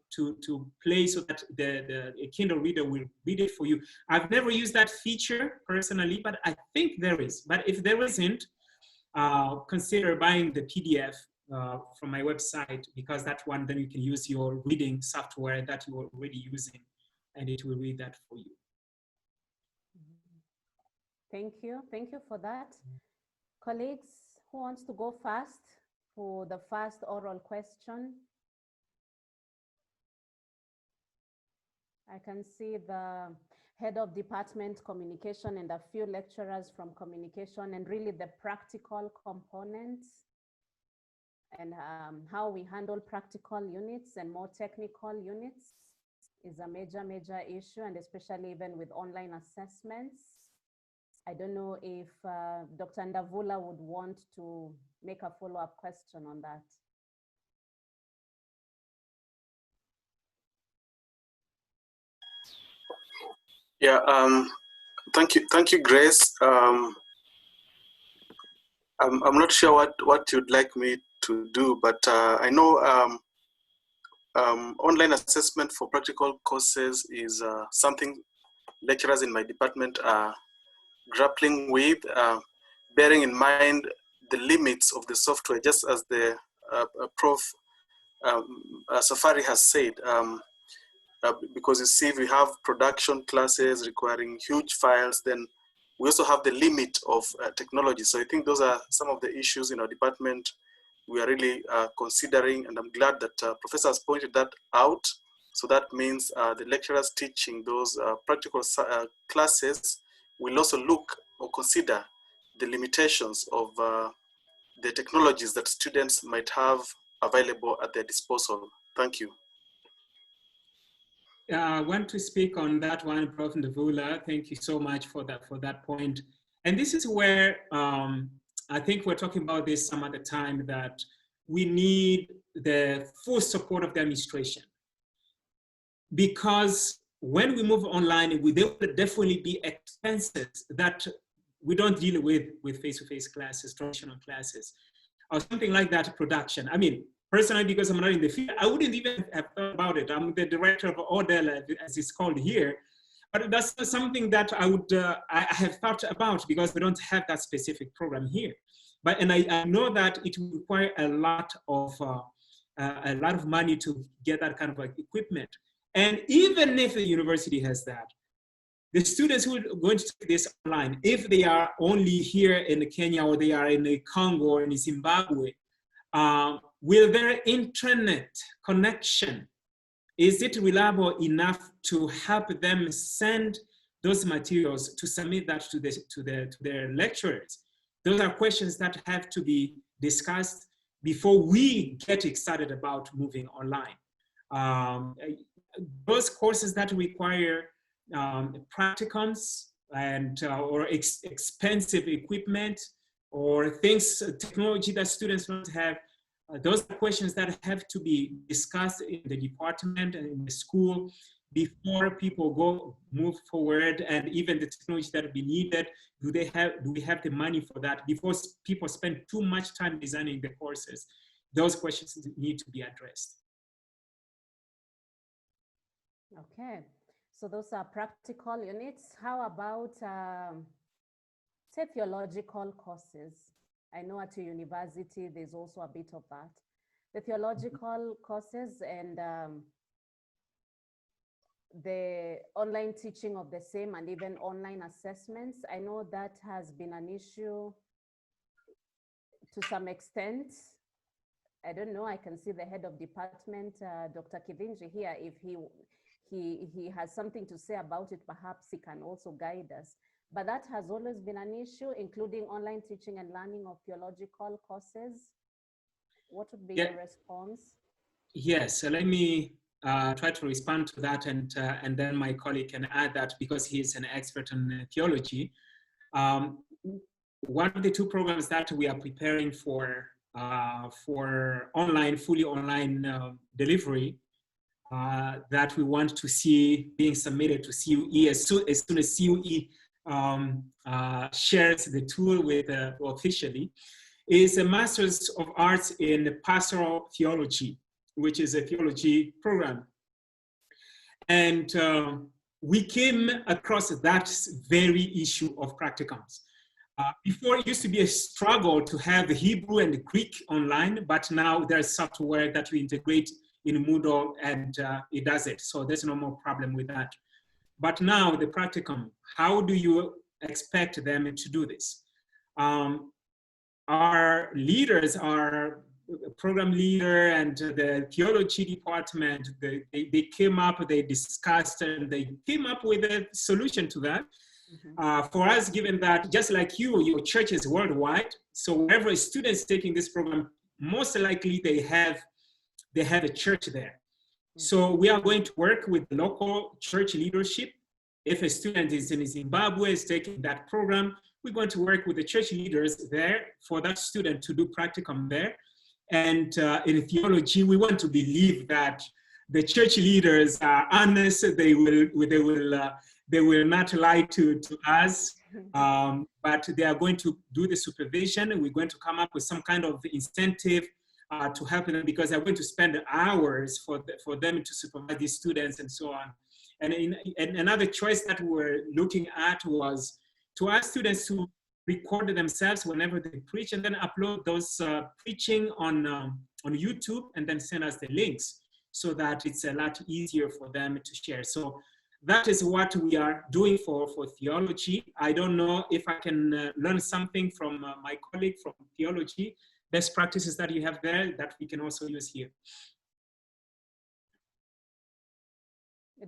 play so that the Kindle reader will read it for you. I've never used that feature personally, but I think there is. But if there isn't, consider buying the PDF from my website, because that one, then you can use your reading software that you're already using, and it will read that for you. Thank you for that. Colleagues, who wants to go first for the first oral question? I can see the head of department communication and a few lecturers from communication, and really the practical components and how we handle practical units and more technical units is a major issue, and especially even with online assessments. I don't know if Dr. Ndavula would want to make a follow-up question on that. Yeah, thank you, Grace. I'm not sure what you'd like me to do, but I know online assessment for practical courses is something lecturers in my department are grappling with, bearing in mind the limits of the software, just as the Prof. Safari has said. Because you see, we have production classes requiring huge files, then we also have the limit of technology. So I think those are some of the issues in our department we are really considering, and I'm glad that Professor has pointed that out. So that means the lecturers teaching those practical classes will also look or consider the limitations of the technologies that students might have available at their disposal. Thank you. I want to speak on that one, Prof. Ndavula. Thank you so much for that point. And this is where I think we're talking about this some other time, that we need the full support of the administration. because when we move online, there will definitely be expenses that we don't deal with face-to-face classes, traditional classes, or something like that, production. I mean, personally, because I'm not in the field, I wouldn't even have thought about it. I'm the director of ODEL, as it's called here. But that's not something that I have thought about, because we don't have that specific program here. And I know that it will require a lot of money to get that kind of like equipment. And even if the university has that, the students who are going to take this online, if they are only here in Kenya, or they are in Congo or in Zimbabwe, will their internet connection, is it reliable enough to help them send those materials, to submit that to their lecturers? Those are questions that have to be discussed before we get excited about moving online. Those courses that require practicums and or expensive equipment, or things, technology that students don't have, those are questions that have to be discussed in the department and in the school before people move forward. And even the technology that will be needed, do we have the money for that? Before people spend too much time designing the courses, those questions need to be addressed. Okay, so those are practical units. How about say theological courses? I know at a university there's also a bit of that. The theological courses and the online teaching of the same, and even online assessments. I know that has been an issue to some extent. I don't know, I can see the head of department, Dr. Kivinji here, if he has something to say about it, perhaps he can also guide us. But that has always been an issue, including online teaching and learning of theological courses. What would be your response? Yes, so let me try to respond to that, and then my colleague can add that, because he is an expert in theology. One of the two programs that we are preparing for online, fully online delivery, that we want to see being submitted to CUE as soon as CUE shares the tool with officially, is a Master's of Arts in Pastoral Theology, which is a theology program. And we came across that very issue of practicums. Before, it used to be a struggle to have Hebrew and Greek online, but now there's software that we integrate in Moodle, and it does it. So there's no more problem with that. But now the practicum, how do you expect them to do this? Our leaders, our program leader and the theology department, they came up, they discussed, and they came up with a solution to that. For us, given that, just like your church is worldwide, so wherever a student is taking this program, most likely they have a church there. So we are going to work with local church leadership. If a student is in Zimbabwe, is taking that program, we're going to work with the church leaders there for that student to do practicum there. And in theology, we want to believe that the church leaders are honest. They will not lie to us, but they are going to do the supervision. We're going to come up with some kind of incentive to help them, because they're going to spend hours for them to supervise these students and so on. And another choice that we're looking at was to ask students to record themselves whenever they preach, and then upload those preaching on YouTube, and then send us the links, so that it's a lot easier for them to share. So that is what we are doing for theology. I don't know if I can learn something from my colleague from theology, best practices that you have there that we can also use here.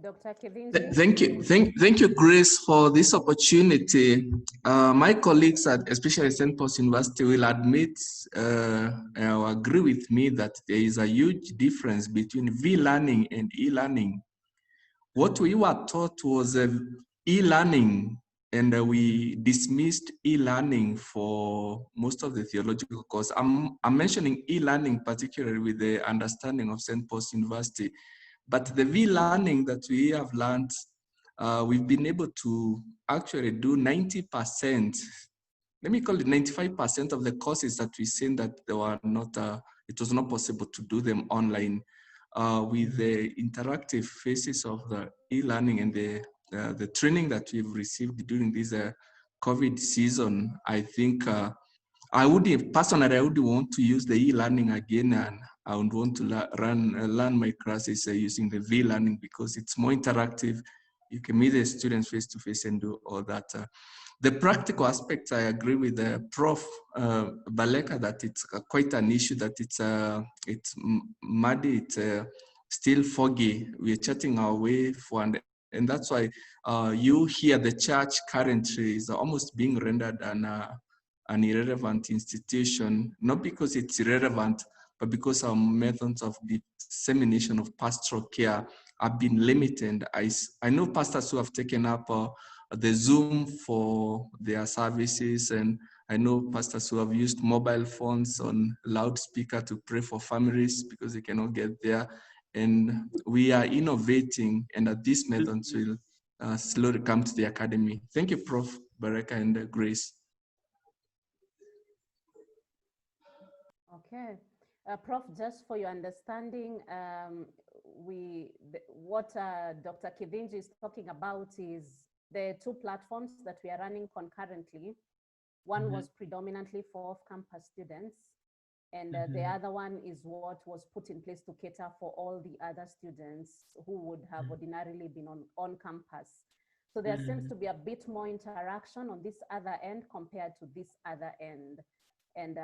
Dr. Kevin. Thank you, Grace, for this opportunity. My colleagues at especially St. Paul's University will admit or agree with me that there is a huge difference between V-learning and e-learning. What we were taught was e-learning, and we dismissed e-learning for most of the theological course. I'm mentioning e-learning particularly with the understanding of St. Paul's University. But the V-learning that we have learned, we've been able to actually do 90%, let me call it 95% of the courses that we seen that they were not, it was not possible to do them online. With the interactive phases of the e-learning and the training that we've received during this COVID season, I think I would want to use the e-learning again, and I would want to learn my classes using the V-learning because it's more interactive. You can meet the students face to face and do all that. The practical aspects, I agree with the Prof. Baleka that it's quite an issue, that it's muddy, it's still foggy. We're chatting our way for, and that's why you hear the church currently is almost being rendered an irrelevant institution, not because it's irrelevant, but because our methods of dissemination of pastoral care have been limited. I know pastors who have taken up the Zoom for their services, and I know pastors who have used mobile phones on loudspeaker to pray for families because they cannot get there. And we are innovating, and these methods will slowly come to the academy. Thank you, Prof. Baraka and Grace. Okay. Prof, just for your understanding, what Dr. Kidinji is talking about is the two platforms that we are running concurrently. One was predominantly for off-campus students, and the other one is what was put in place to cater for all the other students who would have ordinarily been on campus. So there seems to be a bit more interaction on this other end compared to this other end. And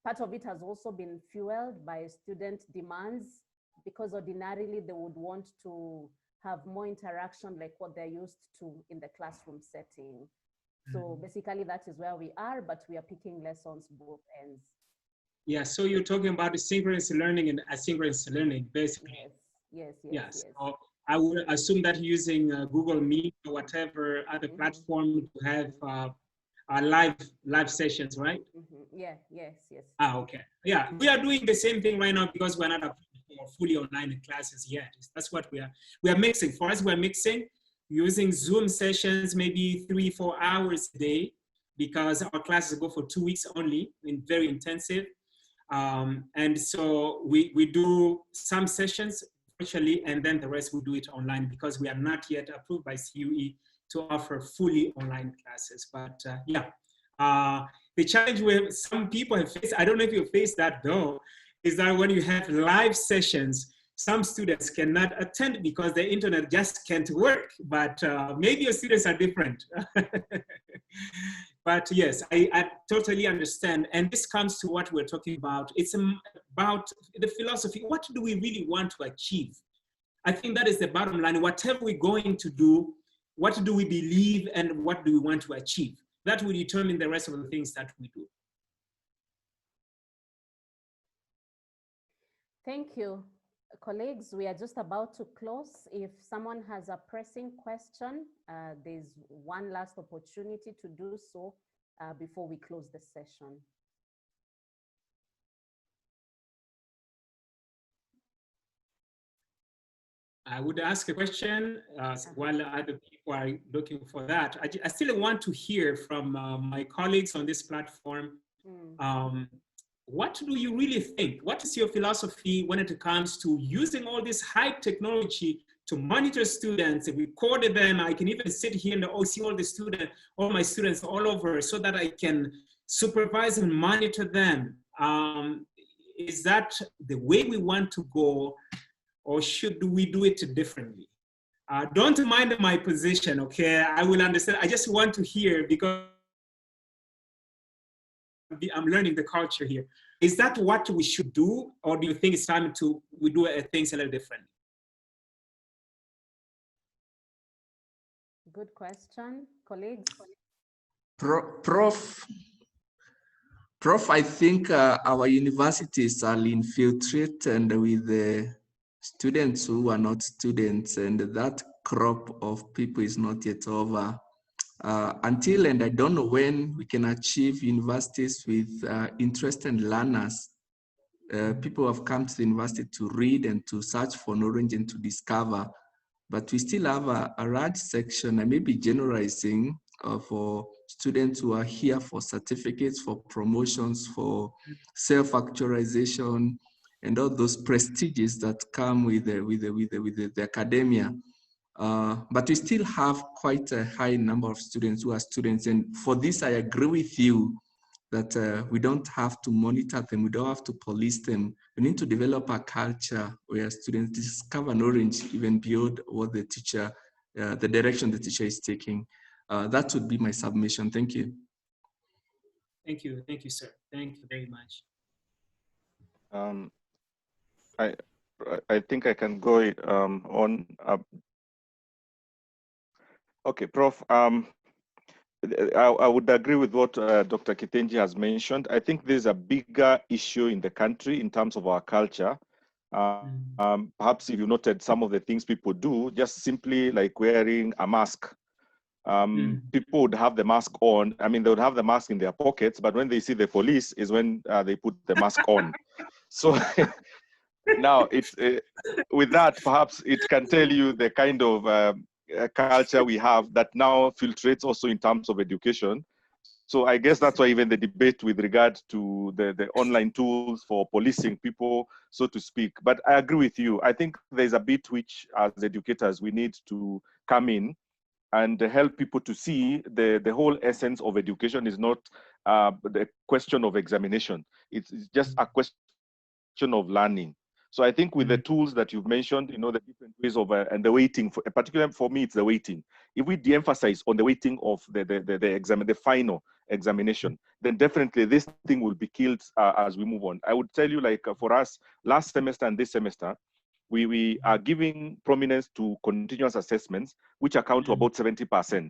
part of it has also been fueled by student demands, because ordinarily they would want to have more interaction like what they're used to in the classroom setting. So basically that is where we are, but we are picking lessons both ends. Yeah, so you're talking about the synchronous learning and asynchronous learning, basically. Yes. So I would assume that using Google Meet or whatever other platform to have live sessions, right? Yes. Okay. Yeah, we are doing the same thing right now because we're not fully online classes yet. That's what we are mixing. For us, we're mixing using Zoom sessions, maybe 3-4 hours a day, because our classes go for 2 weeks only, very intensive. And so we do some sessions virtually, and then the rest we do it online because we are not yet approved by CUE to offer fully online classes. But the challenge where some people have faced, I don't know if you face that though, is that when you have live sessions, some students cannot attend because the internet just can't work, but maybe your students are different. But yes, I totally understand. And this comes to what we're talking about. It's about the philosophy. What do we really want to achieve? I think that is the bottom line. Whatever we're going to do, what do we believe and what do we want to achieve? That will determine the rest of the things that we do. Thank you. Colleagues, we are just about to close. If someone has a pressing question, there's one last opportunity to do so before we close the session. I would ask a question while other people are looking for that. I still want to hear from my colleagues on this platform. What do you really think? What is your philosophy when it comes to using all this high technology to monitor students, record them? I can even sit here and see all my students all over so that I can supervise and monitor them. Is that the way we want to go, or should we do it differently? Don't mind my position, okay? I will understand. I just want to hear because I'm learning the culture here. Is that what we should do, or do you think it's time we do things a little differently? Good question, colleagues. Prof, I think our universities are infiltrated with the students who are not students, and that crop of people is not yet over. Until, and I don't know when, we can achieve universities with interested learners. People have come to the university to read and to search for knowledge and to discover, but we still have a large section, I may be generalizing, for students who are here for certificates, for promotions, for self-actualization, and all those prestiges that come with the academia. But we still have quite a high number of students who are students. And for this, I agree with you that we don't have to monitor them. We don't have to police them. We need to develop a culture where students discover knowledge even beyond what the teacher, the direction the teacher is taking. That would be my submission. Thank you. Thank you, sir. Thank you very much. I think I can go on. Okay, Prof. I would agree with what Dr. Kitenji has mentioned. I think there's a bigger issue in the country in terms of our culture. Perhaps if you noted some of the things people do, just simply like wearing a mask. People would have the mask on. I mean, they would have the mask in their pockets, but when they see the police is when they put the mask on. So now it's with that, perhaps it can tell you the kind of culture we have that now filtrates also in terms of education. So I guess that's why even the debate with regard to the online tools for policing people, so to speak. But I agree with you. I think there's a bit which, as educators, we need to come in and help people to see the whole essence of education is not the question of examination. It's just a question of learning. So I think with the tools that you've mentioned, you know, the different ways of, and the weighting, particularly for me, it's the weighting. If we de-emphasize on the weighting of the final examination, then definitely this thing will be killed as we move on. I would tell you, like for us, last semester and this semester, we are giving prominence to continuous assessments, which account to about 70%.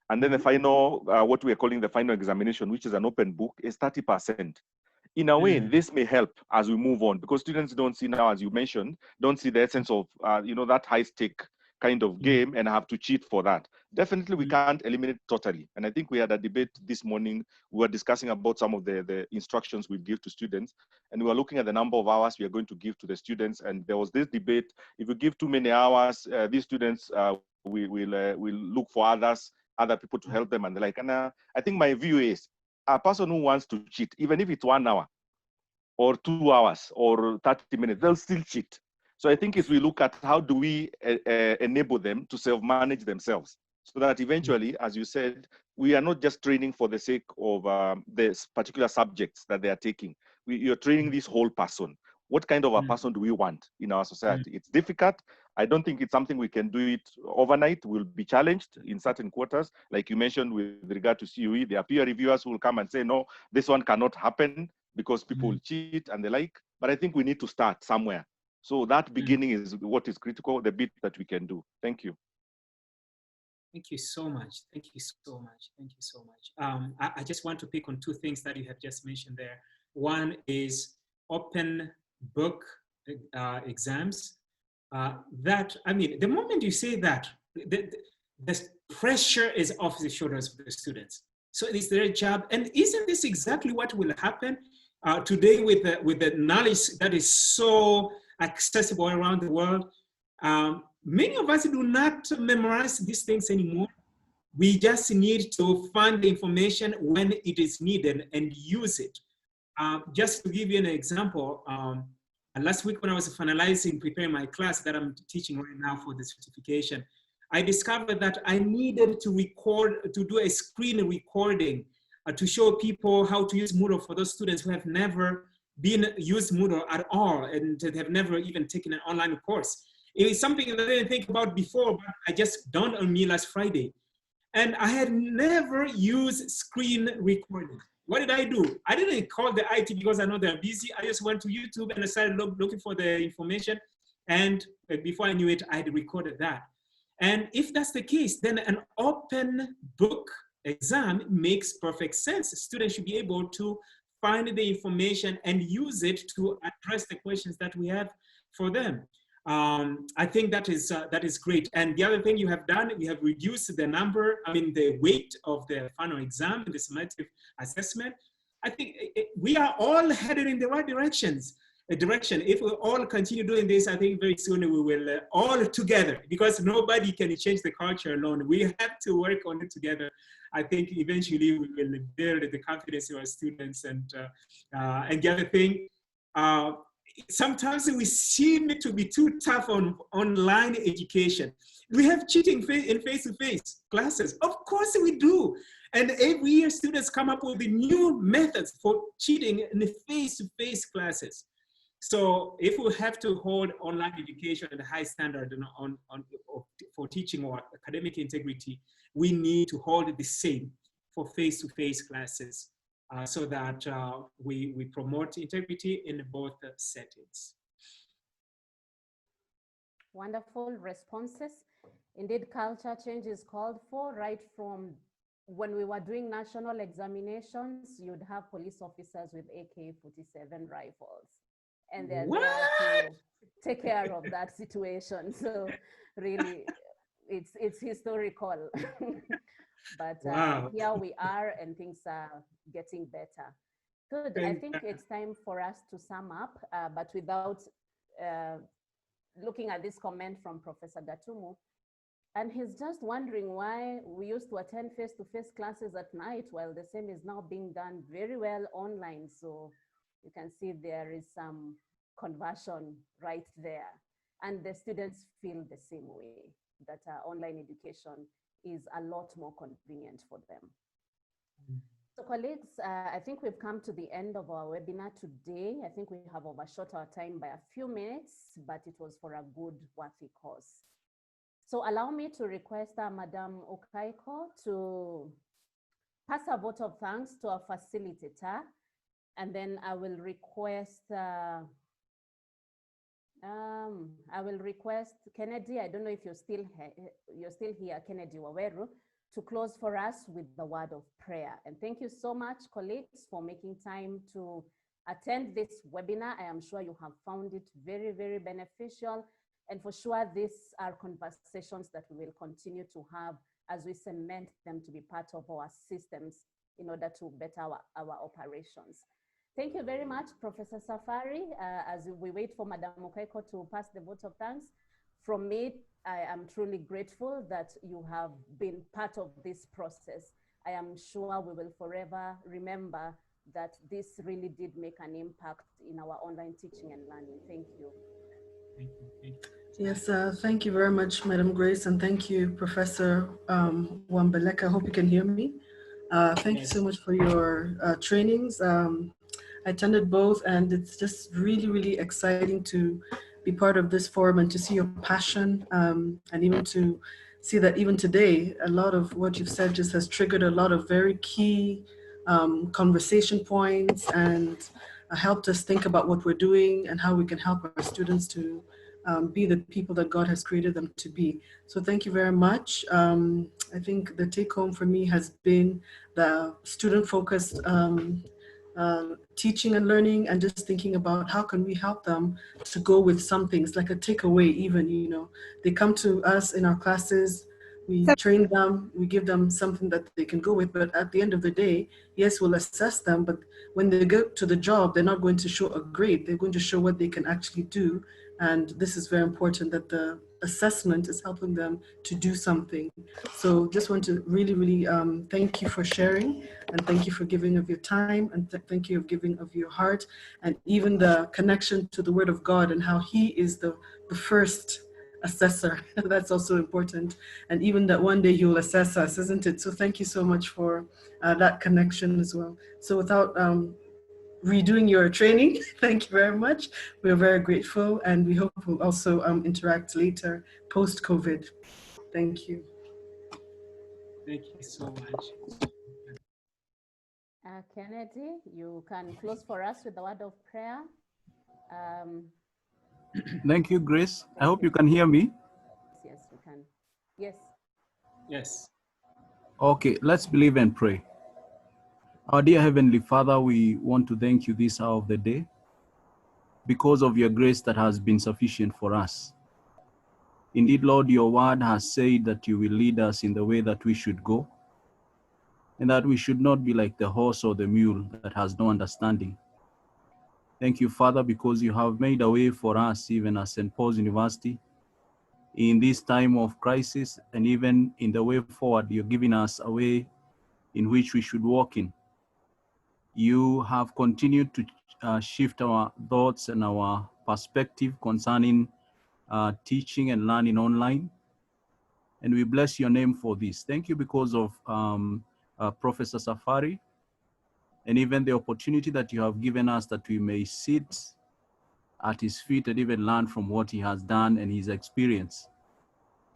And then the final, what we are calling the final examination, which is an open book, is 30%. In a way, this may help as we move on, because students don't see now, as you mentioned, don't see the essence of, you know, that high stake kind of game and have to cheat for that. Definitely, we can't eliminate totally. And I think we had a debate this morning. We were discussing about some of the instructions we give to students, and we were looking at the number of hours we are going to give to the students. And there was this debate: if you give too many hours, these students will look for other people to help them, and they're like. And I think my view is, a person who wants to cheat, even if it's 1 hour or 2 hours or 30 minutes, they'll still cheat. So I think if we look at how do we enable them to self-manage themselves, so that eventually, as you said, we are not just training for the sake of this particular subjects that they are taking. You're training this whole person. What kind of a person do we want in our society? It's difficult. I don't think it's something we can do it overnight. We'll be challenged in certain quarters. Like you mentioned with regard to CUE, there are peer reviewers who will come and say, no, this one cannot happen because people will cheat and the like. But I think we need to start somewhere. So that beginning is what is critical, the bit that we can do. Thank you. Thank you so much. Thank you so much. Thank you so much. I just want to pick on two things that you have just mentioned there. One is open book exams. That, I mean, the moment you say that, the pressure is off the shoulders of the students. So it's their job. And isn't this exactly what will happen today with the knowledge that is so accessible around the world? Many of us do not memorize these things anymore. We just need to find the information when it is needed and use it. Just to give you an example, last week when I was preparing my class that I'm teaching right now for the certification, I discovered that I needed to do a screen recording to show people how to use Moodle for those students who have never used Moodle at all and have never even taken an online course. It was something that I didn't think about before, but I just dawned on me last Friday. And I had never used screen recording. What did I do? I didn't call the IT because I know they're busy. I just went to YouTube and I started looking for the information. And before I knew it, I had recorded that. And if that's the case, then an open book exam makes perfect sense. Students should be able to find the information and use it to address the questions that we have for them. I think that is great. And the other thing you have done, we have reduced the weight of the final exam in the summative assessment. I think we are all headed in the right directions. direction. If we all continue doing this, I think very soon we will all together, because nobody can change the culture alone. We have to work on it together. I think eventually we will build the confidence in our students. And the other thing, sometimes we seem to be too tough on online education. We have cheating in face-to-face classes. Of course we do. And every year students come up with the new methods for cheating in the face-to-face classes. So if we have to hold online education at a high standard for teaching or academic integrity, we need to hold it the same for face-to-face classes so that we promote integrity in both settings. Wonderful responses. Indeed, culture change is called for. Right from when we were doing national examinations, you'd have police officers with AK-47 rifles. And they're there to take care of that situation. So really, it's historical. But wow. Here we are, and things are getting better. Good. I think it's time for us to sum up, but without looking at this comment from Professor Gatumu. And he's just wondering why we used to attend face-to-face classes at night, while the same is now being done very well online. So you can see there is some conversion right there. And the students feel the same way, that online education is a lot more convenient for them. So colleagues, I think we've come to the end of our webinar today. I think we have overshot our time by a few minutes, but it was for a good, worthy cause. So allow me to request Madam Okaiko to pass a vote of thanks to our facilitator, and then I will request Kennedy. I don't know if you're still here, Kennedy Waweru, to close for us with the word of prayer. And thank you so much, colleagues, for making time to attend this webinar. I am sure you have found it very, very beneficial. And for sure, these are conversations that we will continue to have as we cement them to be part of our systems in order to better our operations. Thank you very much, Professor Safari. As we wait for Madam Okaiko to pass the vote of thanks, from me, I am truly grateful that you have been part of this process. I am sure we will forever remember that this really did make an impact in our online teaching and learning. Thank you. Thank you. Yes, thank you very much, Madam Grace, and thank you, Professor Wambeleka. I hope you can hear me. Thank you so much for your trainings. I attended both, and it's just really, really exciting to be part of this forum and to see your passion, and even to see that even today, a lot of what you've said just has triggered a lot of very key conversation points and helped us think about what we're doing and how we can help our students to be the people that God has created them to be. So thank you very much. I think the take home for me has been the student-focused teaching and learning, and just thinking about how can we help them to go with some things, like a takeaway even, you know. They come to us in our classes, we train them, we give them something that they can go with, but at the end of the day, yes, we'll assess them, but when they go to the job, they're not going to show a grade, they're going to show what they can actually do. And this is very important, that the assessment is helping them to do something. So just want to really, really thank you for sharing, and thank you for giving of your time, and thank you for giving of your heart, and even the connection to the Word of God and how He is the first assessor. That's also important. And even that one day He will assess us, isn't it? So thank you so much for that connection as well. So without redoing your training, thank you very much. We're very grateful, and we hope we'll also interact later post-COVID. Thank you. Thank you so much. Kennedy, you can close for us with the word of prayer. Thank you, Grace. I hope you can hear me. Yes, we can. Yes. Yes. Okay, let's believe and pray. Our dear Heavenly Father, we want to thank you this hour of the day because of your grace that has been sufficient for us. Indeed, Lord, your word has said that you will lead us in the way that we should go, and that we should not be like the horse or the mule that has no understanding. Thank you, Father, because you have made a way for us, even at St. Paul's University, in this time of crisis, and even in the way forward, you're giving us a way in which we should walk in. You have continued to shift our thoughts and our perspective concerning teaching and learning online. And we bless your name for this. Thank you because of Professor Safari, and even the opportunity that you have given us that we may sit at his feet and even learn from what he has done and his experience.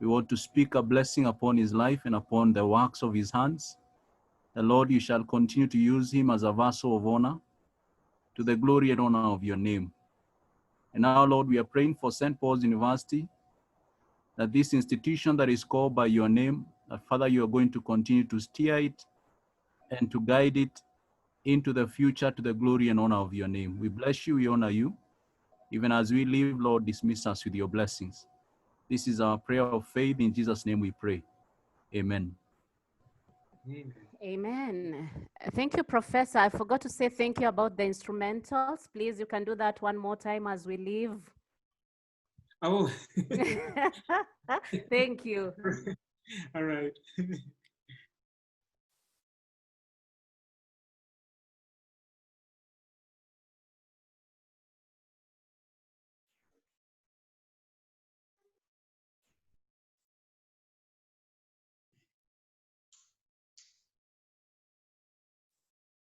We want to speak a blessing upon his life and upon the works of his hands. The Lord, you shall continue to use him as a vessel of honor to the glory and honor of your name. And now, Lord, we are praying for St. Paul's University, that this institution that is called by your name, that Father, you are going to continue to steer it and to guide it into the future to the glory and honor of your name. We bless you, we honor you. Even as we live, Lord, dismiss us with your blessings. This is our prayer of faith. In Jesus' name we pray. Amen. Amen. Thank you, Professor. I forgot to say thank you about the instrumentals. Please, you can do that one more time as we leave. Oh. Thank you. All right.